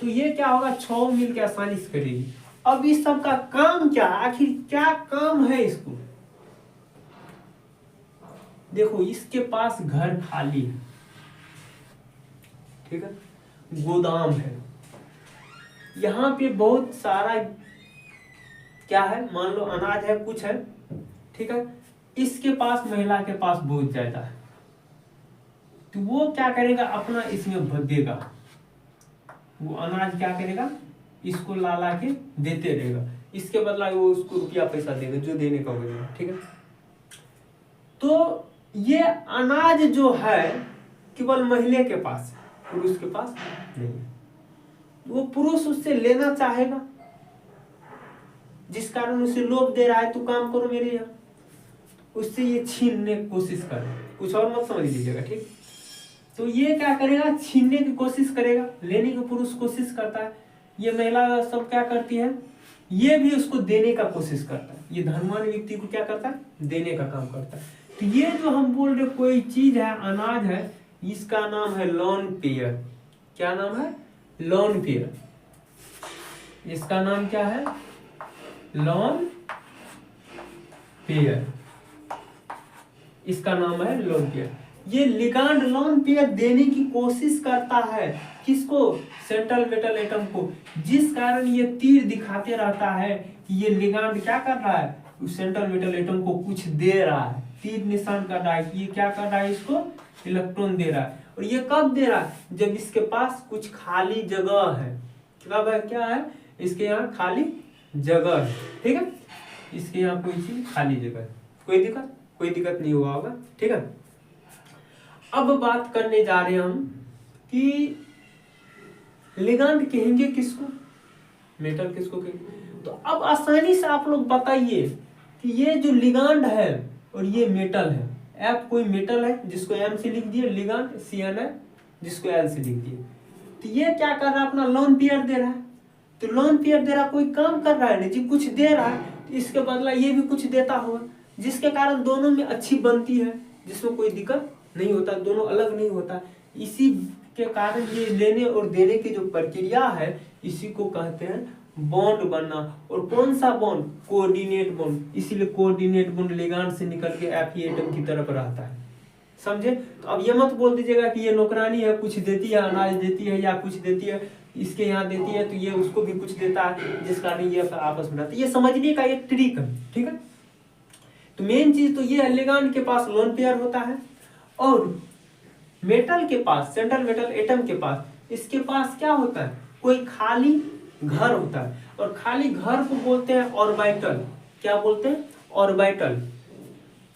तो ये क्या होगा, 6 मिलकर आसानी से करेगी। अब इस सब का काम क्या, आखिर क्या काम है इसको, देखो। इसके पास घर खाली है, ठीक है, गोदाम है, यहाँ पे बहुत सारा क्या है, मान लो अनाज है, कुछ है, ठीक है। इसके पास, महिला के पास बहुत ज्यादा है, तो वो क्या करेगा, अपना इसमें भर देगा। वो अनाज क्या करेगा, इसको ला के देते रहेगा, इसके बदला वो उसको रुपया पैसा देगा, जो देने का होगा, ठीक है। तो ये अनाज जो है केवल महिला के पास है, पुरुष के पास नहीं है। वो पुरुष उससे लेना चाहेगा, जिस कारण उसे लोभ दे रहा है, तू काम करो मेरे यहाँ, उससे ये छीनने की कोशिश कर रहा है। कुछ और मत समझ लीजिएगा, ठीक। तो ये क्या करेगा, छीनने की कोशिश करेगा, लेने की पुरुष कोशिश करता है। ये महिला सब क्या करती है, ये भी उसको देने का कोशिश करता है। ये धनवान व्यक्ति को क्या करता है, देने का काम करता है। तो ये जो हम बोल रहे कोई चीज है, अनाज है, इसका नाम है लोन पेयर। क्या नाम है, लोन पेयर। इसका नाम क्या है, लोन पेयर। इसका नाम है लोन पेयर। ये लिगांड लोन पेयर देने की कोशिश करता है, किसको, सेंट्रल मेटल एटम को, जिस कारण ये तीर दिखाते रहता है कि ये लिगांड क्या कर रहा है, सेंट्रल मेटल एटम को कुछ दे रहा है, तीर निशान कर रहा है कि ये क्या कर रहा है, इसको इलेक्ट्रॉन दे रहा है। और ये कब दे रहा है, जब इसके पास कुछ खाली जगह है। कब है, क्या है, इसके यहाँ खाली जगह है, ठीक है, इसके यहाँ कोई चीज खाली जगह है। कोई दिक्कत नहीं हुआ होगा, ठीक है। अब बात करने जा रहे हैं हम कि लिगांड कहेंगे किसको, मेटल किसको कहेंगे। तो अब आसानी से आप लोग बताइए कि ये जो लिगांड है और ये मेटल है, एफ कोई मेटल है जिसको एम से लिख दिए, लिगांड CN है जिसको L से लिख दिए। तो ये क्या कर रहा है, अपना लोन पेयर दे रहा है। तो लोन पेयर दे रहा, कोई काम कर रहा है नहीं जी, कुछ दे रहा है, तो इसके बदला ये भी कुछ देता होगा, जिसके कारण दोनों में अच्छी बनती है, जिसमें कोई दिक्कत नहीं होता, दोनों अलग नहीं होता। इसी के कारण ये लेने और देने की जो प्रक्रिया है, इसी को कहते हैं बॉन्ड बनना। और कौन सा बॉन्ड, कोऑर्डिनेट बॉन्ड। इसीलिए कोऑर्डिनेट बॉन्ड लिगांड से निकल के Fe एटम की तरफ रहता है, समझे। तो अब ये मत बोल दीजिएगा कि ये नौकरानी है, कुछ देती है, अनाज देती है या कुछ देती है, इसके यहाँ देती है तो ये उसको भी कुछ देता है, जिस कारण ये आपस में रहता है। ये समझने का एक ट्रिक है, ठीक है। तो मेन चीज तो ये है, लिगांड के पास लोन पेयर होता है, और मेटल के पास, सेंट्रल मेटल एटम के पास, इसके पास क्या होता है, कोई खाली घर होता है। और खाली घर को बोलते हैं ऑर्बिटल। क्या बोलते हैं, ऑर्बिटल।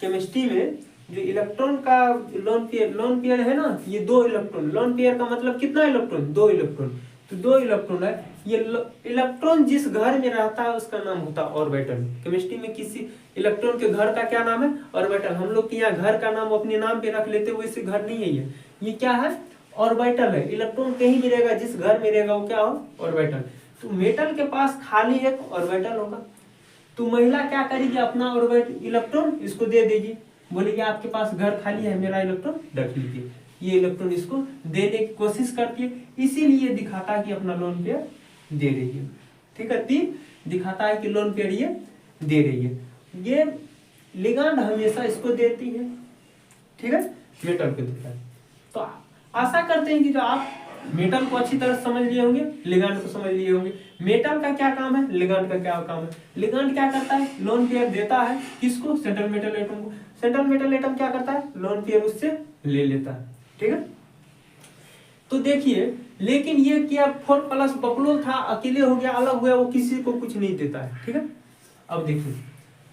केमिस्ट्री में जो इलेक्ट्रॉन का लोन पेयर है ना, ये 2 इलेक्ट्रॉन, लोन पेयर का मतलब कितना इलेक्ट्रॉन, 2 इलेक्ट्रॉन। तो 2 इलेक्ट्रॉन है, ये इलेक्ट्रॉन जिस घर में रहता है उसका नाम होता है ऑर्बिटल। केमिस्ट्री में किसी इलेक्ट्रॉन के घर का क्या नाम है, ऑर्बिटल। हम लोग के यहाँ घर का नाम अपने नाम पे रख लेते, वैसे घर नहीं है ये क्या है, ऑर्बिटल है। इलेक्ट्रॉन कहीं भी रहेगा, जिस घर में रहेगा वो क्या हो, ऑर्बिटल। तो मेटल के पास खाली एक ऑर्बिटल होगा, तो महिला क्या करेगी, अपना ऑर्बिटल इलेक्ट्रॉन इसको दे देगी, बोलेगी आपके पास घर खाली है, मेरा इलेक्ट्रॉन रख लीजिए। ये इलेक्ट्रॉन इसको देने की कोशिश करती है, इसीलिए दिखाता है कि अपना लोन पेयर दे रही है। ठीक है, 3 दिखाता है कि लोन पेयर ये दे रही है। ये लिगांड हमेशा इसको देती है, ठीक है, मेटल को देता है। तो आशा करते हैं कि जो आप मेटल को अच्छी तरह समझ लिए होंगे, लिगांड को समझ लिए होंगे। मेटल का क्या काम है, लिगांड का क्या काम है। लिगांड क्या करता है, लोन पेयर देता है किसको, सेंट्रल मेटल एटम को। सेंट्रल मेटल एटम क्या करता है, लोन पेयर उससे ले लेता है। ठीक है, तो देखिए, लेकिन ये क्या 4+ बकलोल था, अकेले हो गया, अलग हुआ, वो किसी को कुछ नहीं देता है। ठीक है, अब देखिए,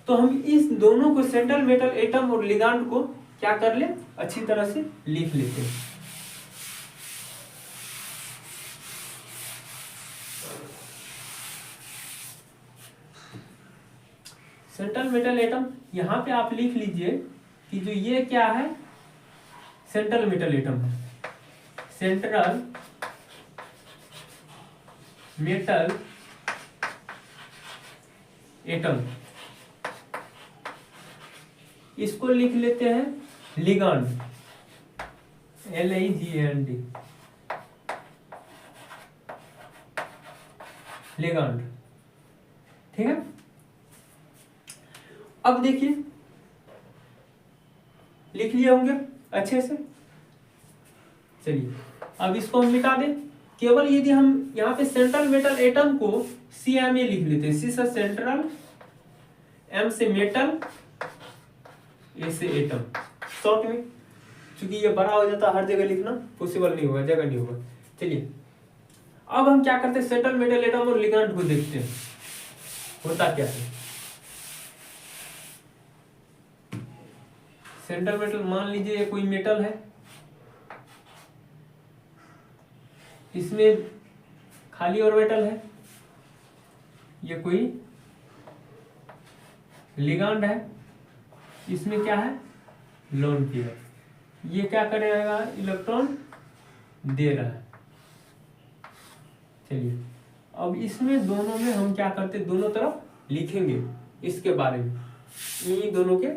तो हम इस दोनों को, सेंट्रल मेटल एटम और लिगांड को क्या कर ले, अच्छी तरह से लिख लेते हैं। सेंट्रल मेटल एटम, यहां पे आप लिख लीजिए कि जो ये क्या है, सेंट्रल मेटल एटम है। सेंट्रल मेटल एटम, इसको लिख लेते हैं लिगांड, LIGAND, लिगांड। ठीक है, अब देखिए, लिख लिए होंगे अच्छे से। चलिए, अब इसको हम मिटा दें। केवल यदि हम यहाँ पे सेंट्रल मेटल एटम को CMA लिख लेते हैं, C से सेंट्रल, M से मेटल, A से एटम, शॉर्ट में, क्योंकि ये बड़ा हो जाता है, हर जगह लिखना पॉसिबल नहीं होगा, जगह नहीं होगा। चलिए, अब हम क्या करते हैं, सेंट्रल मेटल एटम और लिगांड को देखते हैं होता क्या है। सेंट्रल मेटल, मान लीजिए कोई मेटल है, इसमें खाली ऑर्बिटल है, ये कोई लिगांड है, इसमें क्या है, लोन पेयर। ये क्या करेगा, इलेक्ट्रॉन दे रहा है। चलिए, अब इसमें दोनों में हम क्या करते, दोनों तरफ लिखेंगे इसके बारे में, इन दोनों के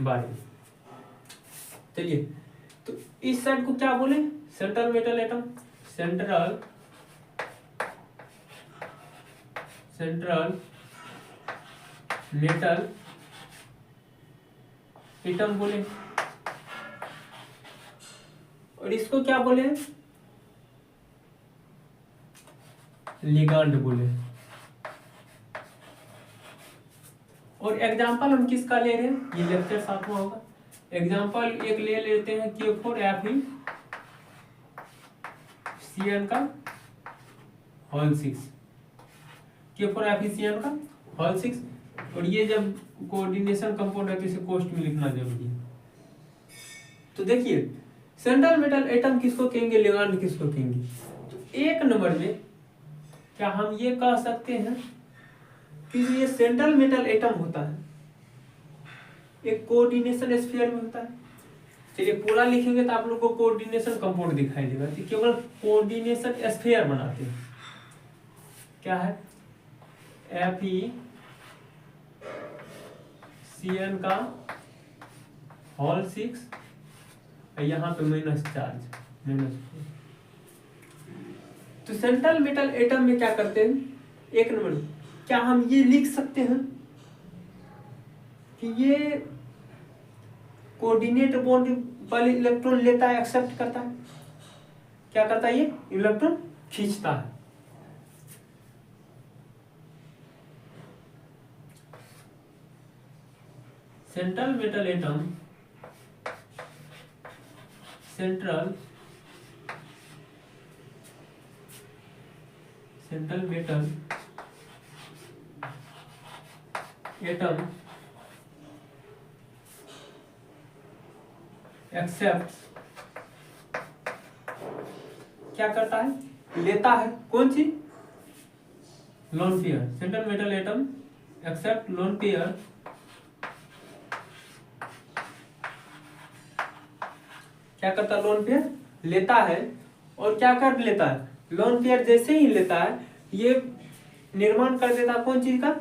बारे में। चलिए, तो इस साइड को क्या बोले, central metal atom, central metal atom बोले, और इसको क्या बोले, लिगांड बोले। और एग्जाम्पल हम किसका ले रहे हैं, ये लेक्चर 7वां होगा। एग्जाम्पल एक ले लेते हैं K4FeCN का होल 6, K4FeCN का होल 6। और ये जब कोऑर्डिनेशन कंपाउंड है तो इसे कोष्ठ में लिखना जरूरी है। तो देखिए, सेंट्रल मेटल एटम किसको कहेंगे, लिगांड किसको कहेंगे। तो 1 नंबर में क्या हम ये कह सकते हैं कि ये सेंट्रल मेटल एटम होता है, एक कोऑर्डिनेशन स्फीयर में होता है। चलिए, पूरा लिखेंगे तो आप लोग को कोऑर्डिनेशन कंपाउंड दिखाई देगा, तो केवल कोऑर्डिनेशन स्फीयर बनाते हैं। क्या है, FeCN का होल 6, यहाँ पे माइनस चार्ज, माइनस। तो सेंट्रल मेटल एटम में क्या करते हैं, 1 नंबर, क्या हम ये लिख सकते हैं कि ये कोऑर्डिनेट बॉन्ड वाले इलेक्ट्रॉन लेता है, एक्सेप्ट करता है, क्या करता है, ये इलेक्ट्रॉन खींचता है। Central metal atom, central metal atom accept, क्या करता है, लेता है, कौन सी, lone pair. Central metal atom accept lone pair, क्या करता है, लोन पेयर लेता है। और क्या कर लेता है, लोन पेयर जैसे ही लेता है, ये निर्माण कर देता है कौन चीज का,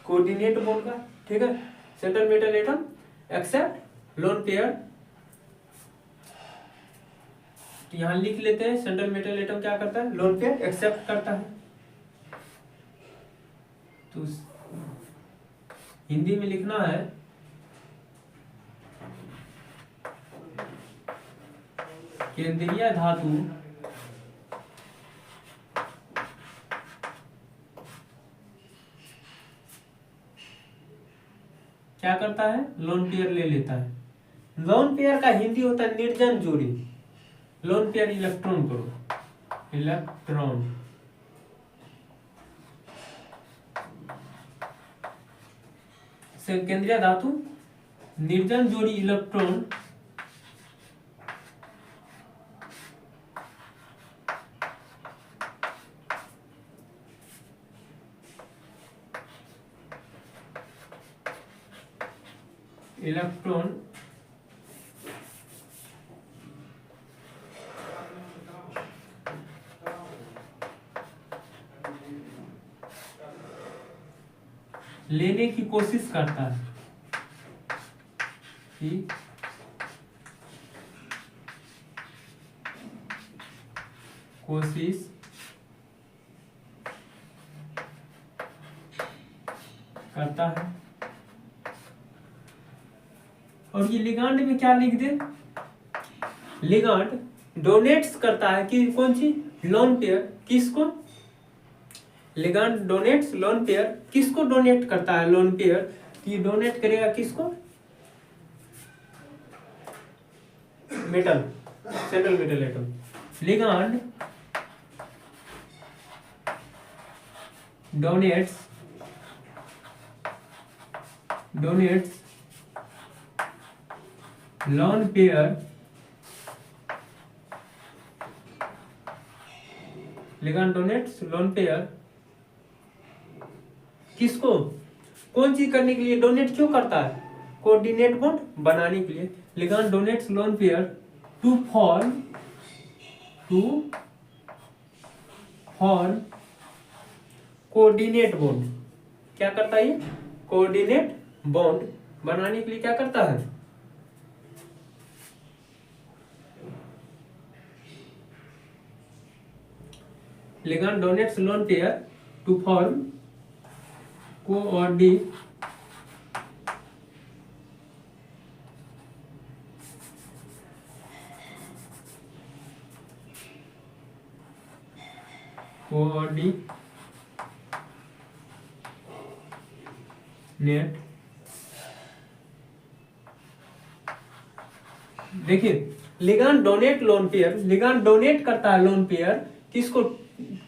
कोऑर्डिनेट बॉन्ड का। ठीक है, central metal atom accept lone pair तो यहाँ लिख लेते हैं सेंट्रल मेटल एटम क्या करता है, लोन पेयर एक्सेप्ट करता है। तो हिंदी में लिखना है केंद्रीय धातु क्या करता है, लोन पेयर ले लेता है। लोन पेयर का हिंदी होता है निर्जन जोड़ी। लोन पेयर इलेक्ट्रॉन करो, इलेक्ट्रॉन से केंद्रीय धातु निर्जन जोड़ी इलेक्ट्रॉन लेने की कोशिश करता है, कोशिश करता है। और ये लिगांड में क्या लिख दे, लिगांड डोनेट्स करता है कि कौन सी, लोन पेयर। किसको, लिगांड डोनेट्स लोन पेयर। किसको डोनेट करता है, लोन पेयर। ये डोनेट करेगा किसको, metal, central metal atom. Ligand donates lone pair, ligand donates lone pair किसको, कौन चीज करने के लिए डोनेट क्यों करता है, कोऑर्डिनेट बॉन्ड बनाने के लिए। Ligand donates lone pair to form coordinate bond. क्या करता है ये, कोऑर्डिनेट बॉन्ड बनाने के लिए क्या करता है, ligand donates lone pair to form coordinate देखिए ligand donate lone pair, ligand donate करता है लोन पेयर किसको,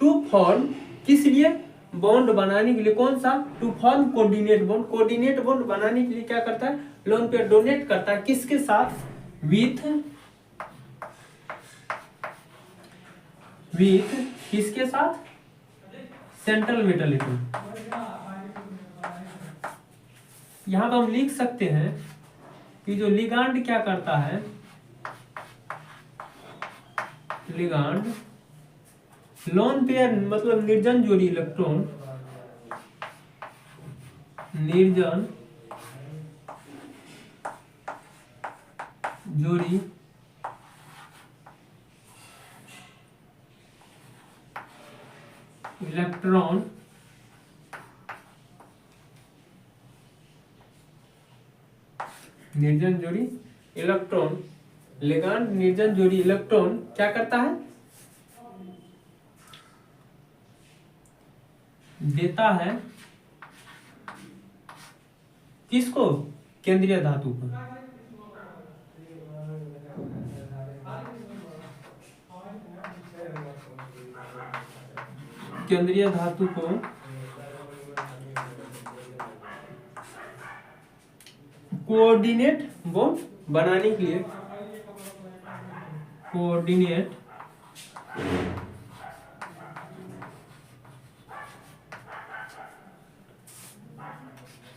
टू फॉर्म, किस लिए, बॉन्ड बनाने के लिए। कौन सा, to form coordinate bond. Coordinate bond बनाने के लिए क्या करता है, लोन पेयर डोनेट करता है किसके साथ, विथ किसके साथ, सेंट्रल मेटल एटम। यहां पर हम लिख सकते हैं कि जो लिगांड क्या करता है, लिगांड लोन पेयर मतलब निर्जन जोड़ी इलेक्ट्रॉन, निर्जन जोड़ी इलेक्ट्रॉन निर्जन जोड़ी इलेक्ट्रॉन, लिगांड निर्जन जोड़ी इलेक्ट्रॉन क्या करता है, देता है किसको, केंद्रीय धातु को। केंद्रीय धातु को कोऑर्डिनेट बॉन्ड बनाने के लिए, कोऑर्डिनेट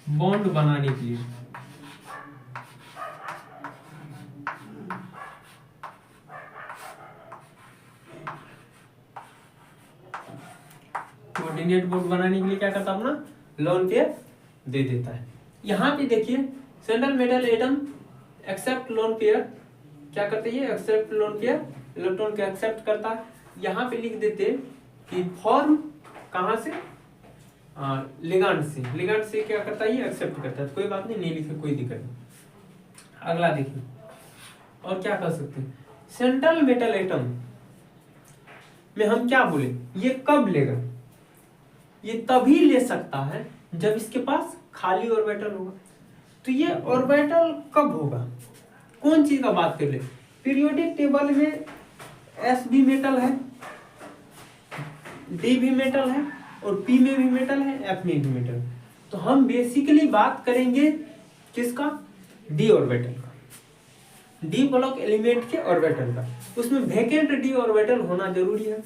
बॉन्ड बनाने के लिए। कोऑर्डिनेट बॉन्ड बनाने के लिए क्या करता है, अपना लोन पेयर दे देता है। यहां पे देखिए central metal atom accept lone pair क्या करते हैं, एक्सेप्ट लोन पेयर इलेक्ट्रॉन को एक्सेप्ट करता है। यहाँ पे लिख देते कि फॉर्म कहाँ से, लिगांड से। लिगांड से क्या करता है, ये एक्सेप्ट करता है। कोई बात नहीं, नहीं लिखे कोई दिक्कत नहीं। अगला देखिए और क्या कर सकते हैं, सेंट्रल मेटल एटम में हम क्या बोले, ये कब लेगा, ये तभी ले सकता है जब इसके पास खाली ऑर्बिटल होगा। तो ये ऑर्बिटल कब होगा, कौन चीज का बात कर ले, पीरियोडिक टेबल में एस भी मेटल है, डी भी मेटल है, और पी में भी मेटल है, एफ में भी मेटल है। तो हम बेसिकली बात करेंगे किसका, डी ऑर्बिटल का, डी ब्लॉक एलिमेंट के ऑर्बिटल का। उसमें वैकेंट डी ऑर्बिटल होना जरूरी है।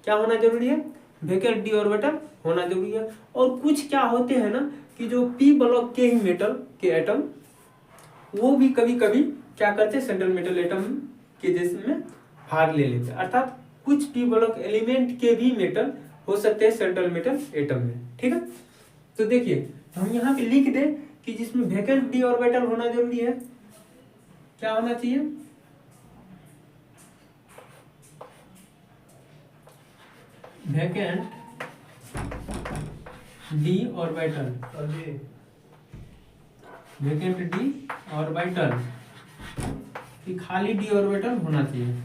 क्या होना जरूरी है, वैकेंट डी ऑर्बिटल होना जरूरी है। और कुछ क्या होते हैं ना कि जो पी ब्लॉक के ही मेटल के एटम, वो भी कभी कभी क्या करते हैं, सेंट्रल मेटल एटम के जैसे में भाग ले लेते हैं। अर्थात कुछ पी ब्लॉक एलिमेंट के भी मेटल हो सकते हैं सेंट्रल मेटल एटम में। ठीक है, तो देखिए हम यहाँ पे लिख दे कि जिसमें वैकेंट डी ऑर्बिटल होना जरूरी है। क्या होना चाहिए, vacant D orbital, vacant D orbital कि खाली डी ऑर्बिटल होना चाहिए,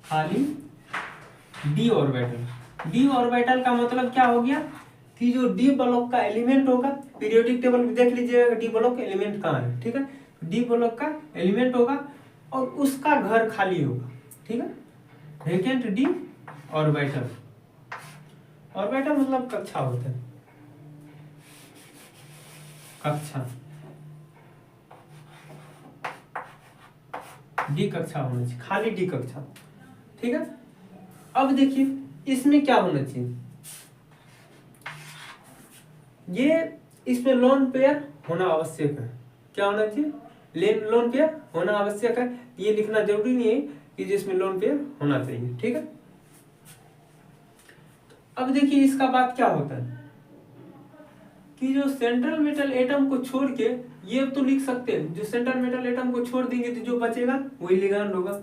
खाली डी ऑर्बिटल। डी ऑर्बिटल का मतलब क्या हो गया कि जो डी ब्लॉक का एलिमेंट होगा, पीरियोडिक टेबल में देख लीजिएगा डी ब्लॉक एलिमेंट कहाँ है। ठीक है, डी ब्लॉक का एलिमेंट होगा और उसका घर खाली होगा। ठीक है, वैकेंट डी ऑर्बिटल, ऑर्बिटल मतलब कक्षा होता है, कक्षा, डी कक्षा होना चाहिए, खाली डी कक्षा। ठीक है, अब देखिए इसमें क्या होना चाहिए, ये इसमें लोन पेयर होना आवश्यक है। क्या होना चाहिए, लोन पेयर होना आवश्यक है। ये लिखना जरूरी नहीं है कि जिसमें लोन पेयर होना चाहिए। ठीक है, अब देखिए इसका बात क्या होता है कि जो सेंट्रल मेटल एटम को छोड़ के, ये तो लिख सकते हैं जो सेंट्रल मेटल एटम को छोड़ देंगे तो जो बचेगा वही लिगैंड होगा।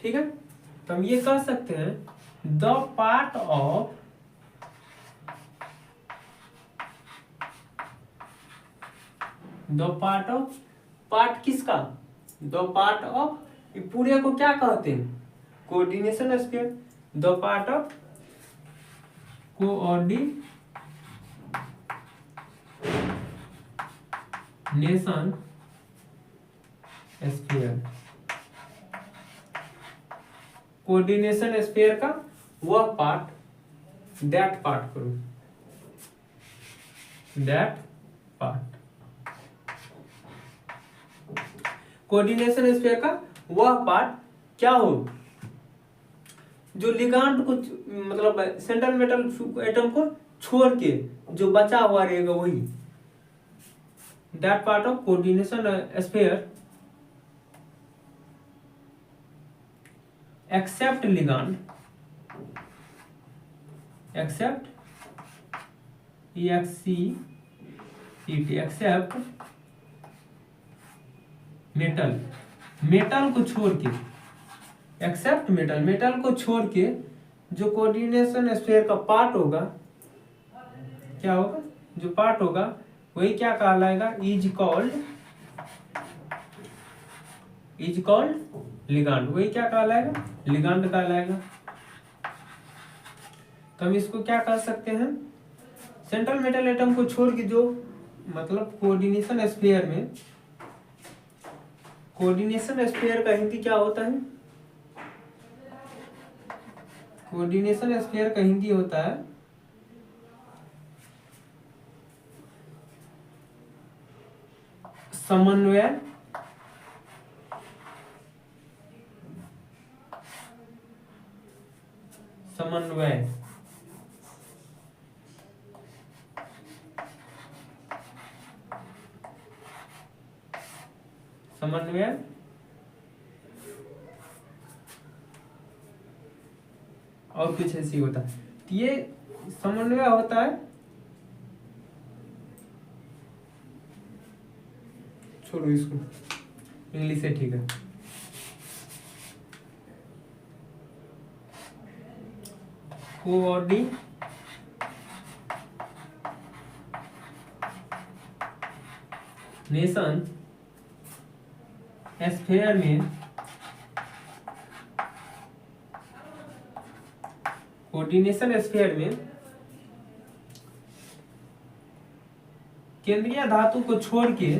ठीक है, तो हम ये कह सकते हैं द पार्ट ऑफ पार्ट किसका, द पार्ट ऑफ, ये पूरे को क्या कहते हैं, coordination sphere. The part of coordination sphere, coordination sphere का वह पार्ट, दैट पार्ट करो, दैट पार्ट, कोऑर्डिनेशन स्फीयर का वह पार्ट क्या हो, जो लिगांड को मतलब सेंट्रल मेटल एटम को छोड़ के जो बचा हुआ रहेगा वही, that part of coordination sphere except ligand, except except metal, metal को छोड़ के, एक्सेप्ट मेटल, मेटल को छोड़ के जो कोऑर्डिनेशन स्फीयर का पार्ट होगा, क्या होगा, जो पार्ट होगा वही क्या कहलाएगा, इज कॉल्ड लिगांड, वही क्या कहलाएगा, लिगांड कहलाएगा। तो हम इसको क्या कह सकते हैं, सेंट्रल मेटल एटम को छोड़ के जो मतलब कोऑर्डिनेशन स्फीयर में, कोऑर्डिनेशन स्फीयर का हिंदी क्या होता है, कोऑर्डिनेशन स्फीयर का हिंदी होता है समन्वय, समन्वय, समन्वय और कुछ ऐसी होता है। ये समन्वय होता है, छोड़ो इसको, इंग्लिश से ठीक है। कोऑर्डिनेशन स्फीयर में केंद्रीय धातु को छोड़ के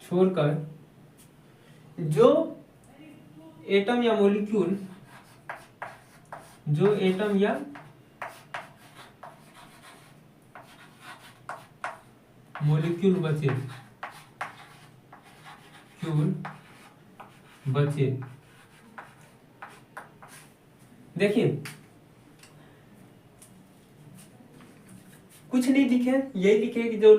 छोड़कर जो एटम या मॉलिक्यूल बचे देखिए कुछ नहीं लिखे, यही लिखे कि जो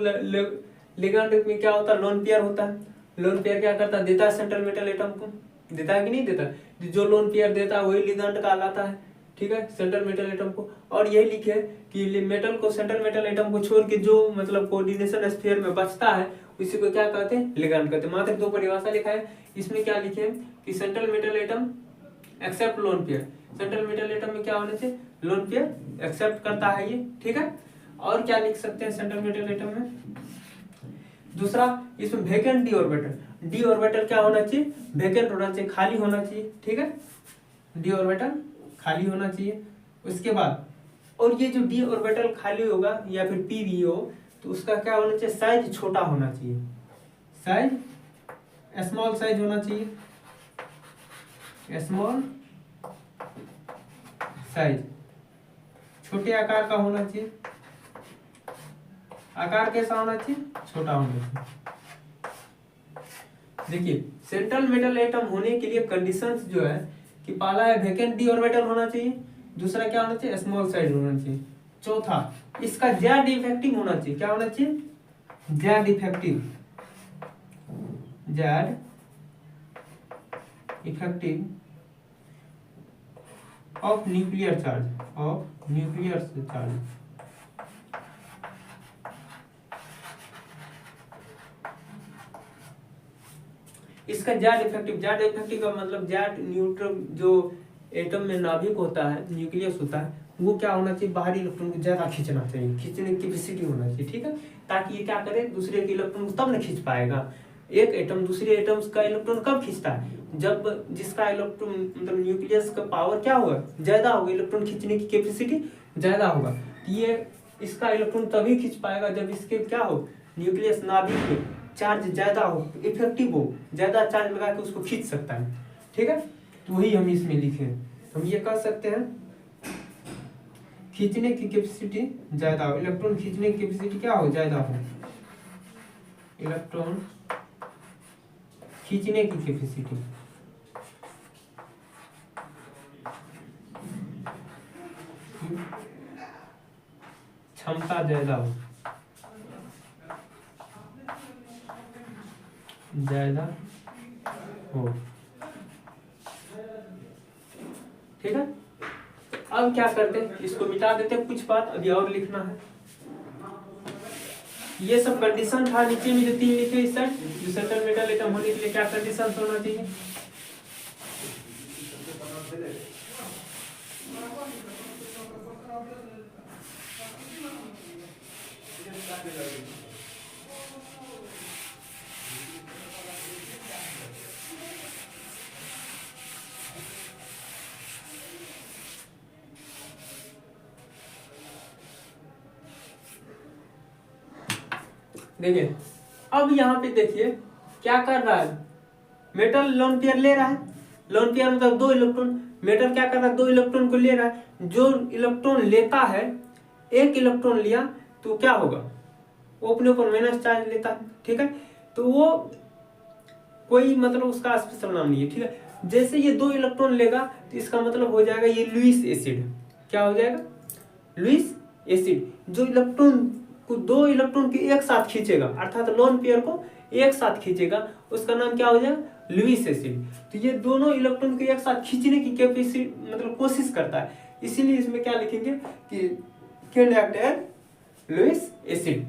लिगैंड में क्या होता है, लोन पेयर होता है। लोन पेयर क्या करता है, देता है सेंट्रल मेटल एटम को, देता है कि नहीं देता, जो लोन पेयर देता है वही लिगैंड कहलाता है, ठीक है, सेंट्रल मेटल एटम को। और यही लिखे कि मेटल को, सेंट्रल मेटल एटम को छोड़ के जो मतलब कोऑर्डिनेशन स्फीयर में बचता है उसी को क्या कहते हैं, लिगैंड कहते हैं। मात्र दो परिभाषा लिखा है, इसमें क्या लिखे कि central metal atom accept lone pair. Central metal atom में क्या होना चाहिए, लोन पेयर एक्सेप्ट करता है ये, ठीक है। और क्या लिख सकते हैं सेंट्रल मेटल एटम में, दूसरा इसमें vacant D orbital. D orbital क्या होना चाहिए, वेकेंट होना चाहिए, खाली होना चाहिए, ठीक है, डी ऑर्बिटल खाली होना चाहिए। उसके बाद और ये जो डी ऑर्बिटल खाली होगा या फिर पी भी हो तो उसका क्या होना चाहिए, साइज छोटा होना चाहिए, साइज स्मॉल साइज होना चाहिए, स्मॉल साइज, छोटे आकार का होना चाहिए। आकार कैसा होना चाहिए, छोटा होना चाहिए। देखिए सेंट्रल मेटल एटम होने के लिए कंडीशंस जो है कि पहला है वेकेंट डी ऑर्बिटल होना चाहिए, दूसरा क्या होना चाहिए, स्मॉल साइज होना चाहिए, चौथा इसका जेड इफेक्टिव होना चाहिए। क्या होना चाहिए, Z effective, Z effective of nuclear charge, इसका जेड इफेक्टिव का मतलब जेड न्यूट्रॉन जो एटम में नाभिक होता है, न्यूक्लियस होता है, वो क्या होना चाहिए, बाहरी इलेक्ट्रॉन को ज्यादा खींचना चाहिए, खींचने की कैपेसिटी होना चाहिए, ठीक है, ताकि ये क्या करे, दूसरे के इलेक्ट्रॉन को तब न खींच पाएगा। एक एटम दूसरे एटम का इलेक्ट्रॉन कब खींचता है, जब जिसका इलेक्ट्रॉन मतलब न्यूक्लियस का पावर क्या होगा, ज्यादा होगा, इलेक्ट्रॉन खींचने की कैपेसिटी ज्यादा होगा। ये इसका इलेक्ट्रॉन तभी खींच पाएगा जब इसके क्या हो, न्यूक्लियस नाभिक में चार्ज ज्यादा हो, इफेक्टिव हो, ज्यादा चार्ज लगा के उसको खींच सकता है, ठीक है। तो वही हम इसमें लिखे, हम ये कह सकते हैं खींचने की कैपेसिटी ज्यादा हो, इलेक्ट्रॉन खींचने की कैपेसिटी क्या हो, ज्यादा हो, इलेक्ट्रॉन खींचने की कैपेसिटी क्षमता ज्यादा हो, ठीक है। अब क्या करते हैं, इसको मिटा देते हैं, कुछ बात अभी और लिखना है। ये सब कंडीशन था नीचे में जो तीन लिखे इस साइड, जो सेंट्रल मेटल एटम होने के लिए क्या कंडीशन होना चाहिए, देखिए। अब यहाँ पे देखिए क्या कर रहा है, मेटल लोन पेयर ले रहा है, लोन पेयर मतलब दो इलेक्ट्रॉन, मेटल क्या कर रहा है, दो इलेक्ट्रॉन को ले रहा है। जो इलेक्ट्रॉन लेता है, एक इलेक्ट्रॉन लिया तो क्या होगा, वो अपने ऊपर माइनस चार्ज लेता है, ठीक है। तो वो कोई मतलब उसका स्पेशल नाम नहीं है, ठीक है। जैसे ये दो इलेक्ट्रॉन लेगा तो इसका मतलब हो जाएगा ये लुईस एसिड, क्या हो जाएगा, लुईस एसिड। जो इलेक्ट्रॉन को दो इलेक्ट्रॉन की एक साथ खींचेगा, अर्थात लोन पेयर को एक साथ खींचेगा, उसका नाम क्या हो जाएगा, लुईस एसिड। तो ये दोनों इलेक्ट्रॉन को एक साथ खींचने की कैपेसिटी मतलब कोशिश करता है, इसीलिए इसमें क्या लिखेंगे कि can act as Lewis acid.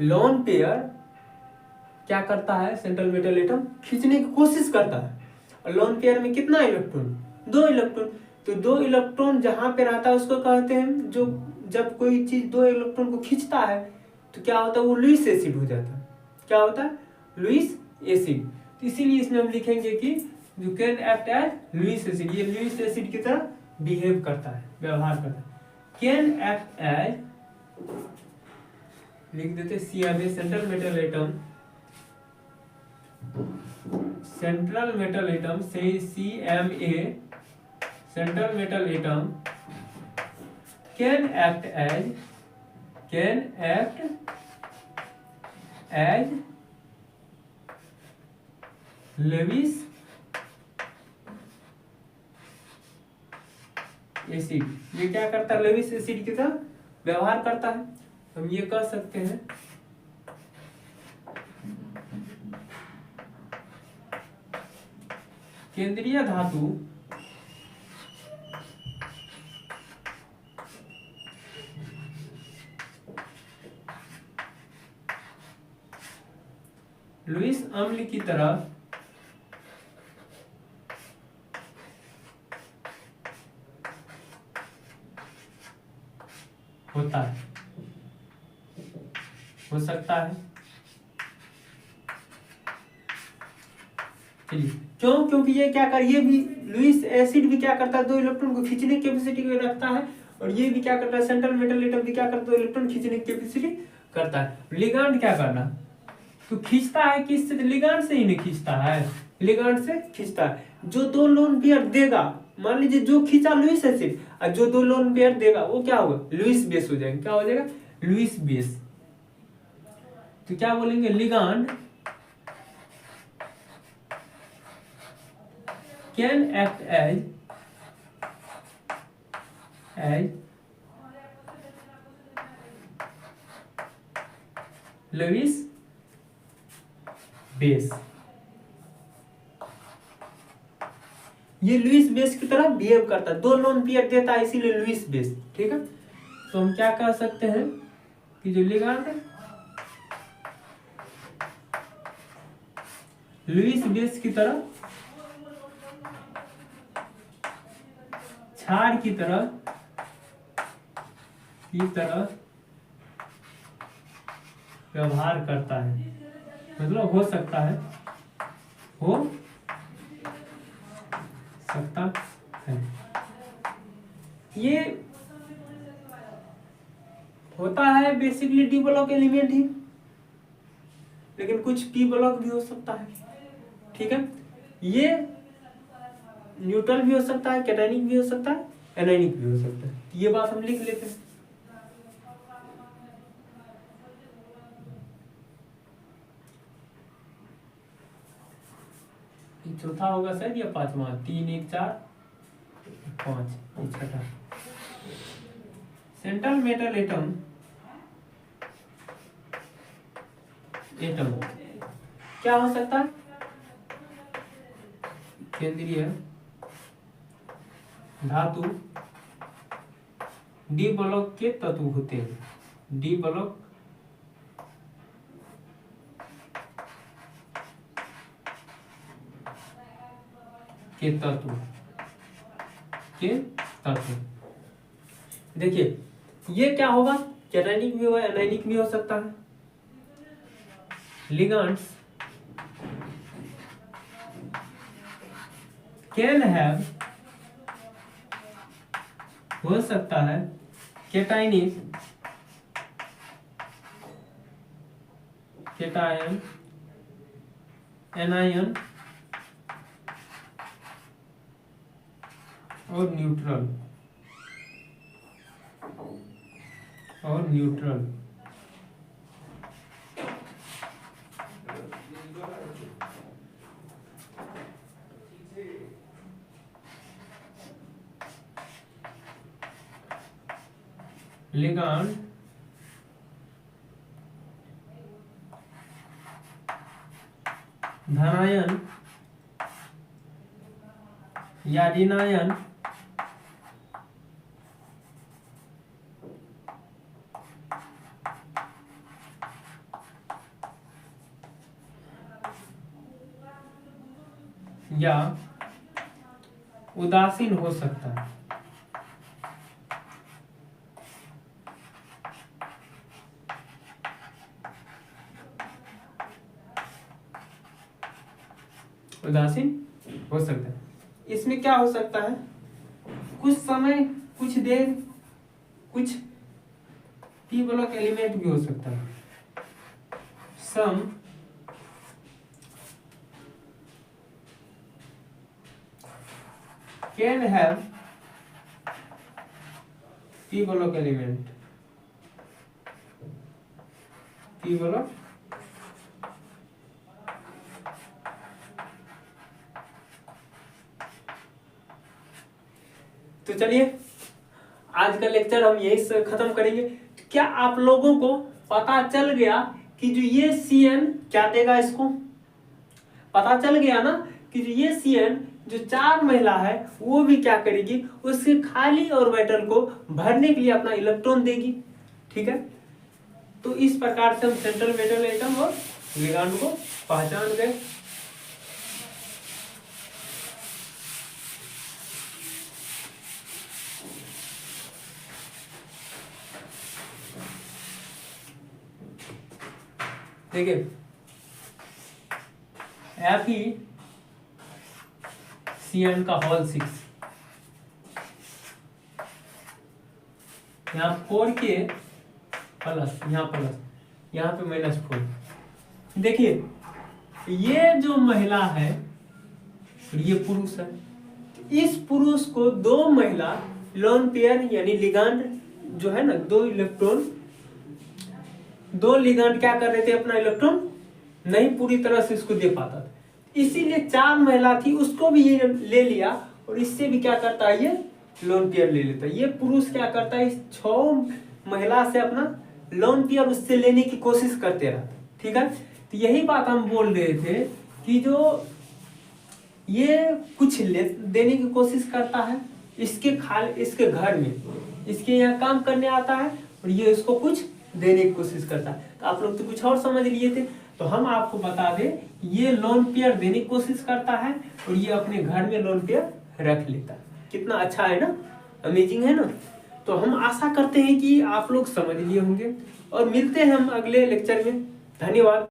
Lone pair क्या करता है, सेंट्रल मेटल एटम खींचने की कोशिश करता है। और लोन पेयर में कितना इलेक्ट्रॉन, 2 इलेक्ट्रॉन। तो 2 इलेक्ट्रॉन जहां पे रहता है उसको कहते हैं, जो जब कोई चीज 2 इलेक्ट्रॉन को खींचता है तो क्या होता है, वो लुईस एसिड हो जाता है। क्या होता है, लुईस एसिड। तो इसीलिए इसमें हम लिखेंगे कि you can act as Lewis acid, ये लुईस एसिड की तरह बिहेव करता है, व्यवहार करता है। कैन एक्ट एज, लिख देते CMA, central metal atom, central metal atom से CMA, central metal atom can act as Lewis acid. ये क्या करता है, लेविस एसिड की तरह व्यवहार करता है। हम ये कह सकते हैं केंद्रीय धातु लुईस अम्ल की तरह होता है, हो सकता है। चलिए, क्यों, क्योंकि ये क्या कर, ये भी लुईस एसिड भी क्या करता है, 2 इलेक्ट्रॉन को खींचने की कैपेसिटी को रखता है। और ये भी क्या करता है, सेंट्रल मेटल एटम भी क्या करता है, 2 इलेक्ट्रॉन खींचने की कैपेसिटी करता है। लिगांड क्या करना, तो खींचता है किससे, लिगांड से ही नहीं खींचता है, लिगांड से खींचता है। जो 2 लोन पेयर देगा, मान लीजिए जो खींचा लुईस एसिड, और जो 2 लोन पेयर देगा वो क्या होगा, लुईस बेस हो जाएगा। क्या हो जाएगा, लुईस बेस। तो क्या बोलेंगे, ligand can act as Lewis base. ये लुईस बेस की तरह बिहेव करता है, 2 लोन पेयर देता है, इसीलिए लुईस बेस। ठीक है, तो हम क्या कह सकते हैं कि जो लिगांड लुईस बेस की तरह, क्षार की तरह व्यवहार करता है, मतलब हो सकता है, हो सकता है। ये होता है बेसिकली डी ब्लॉक एलिमेंट ही, लेकिन कुछ पी ब्लॉक भी हो सकता है। ठीक है, ये न्यूट्रल भी हो सकता है, कैटायनिक भी हो सकता है, एनायनिक भी हो सकता है। ये बात हम लिख लेते हैं। चौथा होगा शायद या 5वां, 3 1 4 5, छठा। सेंट्रल मेटल एटम क्या हो सकता है, केंद्रीय धातु डी ब्लॉक के तत्व होते हैं, डी ब्लॉक के तत्व देखिए, ये क्या होगा, कैटायनिक भी होगा, एनायनिक भी हो सकता है। लिगेंड्स कैन हैव, हो सकता है, कैटायनिक, कैटायन, एनायन और न्यूट्रल लिगांड धनायन या ऋणायन या उदासीन हो सकता है। उदासीन हो सकता है। इसमें क्या हो सकता है, कुछ समय, कुछ देर, कुछ पी ब्लॉक एलिमेंट भी हो सकता है। Some can have p block element, p block तो चलिए आज का लेक्चर हम यही से खत्म करेंगे। क्या आप लोगों को पता चल गया कि जो ये Cn क्या देगा, इसको पता चल गया ना कि जो ये Cn जो 4 महिला है वो भी क्या करेगी, उसके खाली ऑर्बिटल को भरने के लिए अपना इलेक्ट्रॉन देगी। ठीक है, तो इस प्रकार से हम सेंट्रल मेटल एटम और लिगांड को पहचान गए। देखिए FeCN का होल 6, यहाँ 4 के प्लस, यहाँ प्लस, यहाँ पे -4। देखिए ये जो महिला है और ये पुरुष है, इस पुरुष को 2 महिला लोन पेयर यानी लिगांड जो है ना, 2 इलेक्ट्रॉन, 2 लिगांड क्या कर रहे थे, अपना इलेक्ट्रॉन नहीं पूरी तरह से इसको दे पाता था, इसीलिए 4 महिला थी उसको भी ये ले लिया और इससे भी क्या करता है, ये लोन पेयर ले लेता है। ये पुरुष क्या करता है, इस 6 महिला से अपना लोन पेयर उससे लेने की कोशिश करते रहता। ठीक है, तो यही बात हम बोल रहे थे कि जो ये कुछ देने की कोशिश करता है, इसके घर में, इसके यहाँ काम करने आता है और ये इसको कुछ देने की कोशिश करता है। तो आप लोग तो कुछ और समझ लिए थे, तो हम आपको बता दें ये लोन पेयर देने की कोशिश करता है और ये अपने घर में लोन पेयर रख लेता है। कितना अच्छा है ना, अमेजिंग है ना। तो हम आशा करते हैं कि आप लोग समझ लिए होंगे और मिलते हैं हम अगले लेक्चर में। धन्यवाद।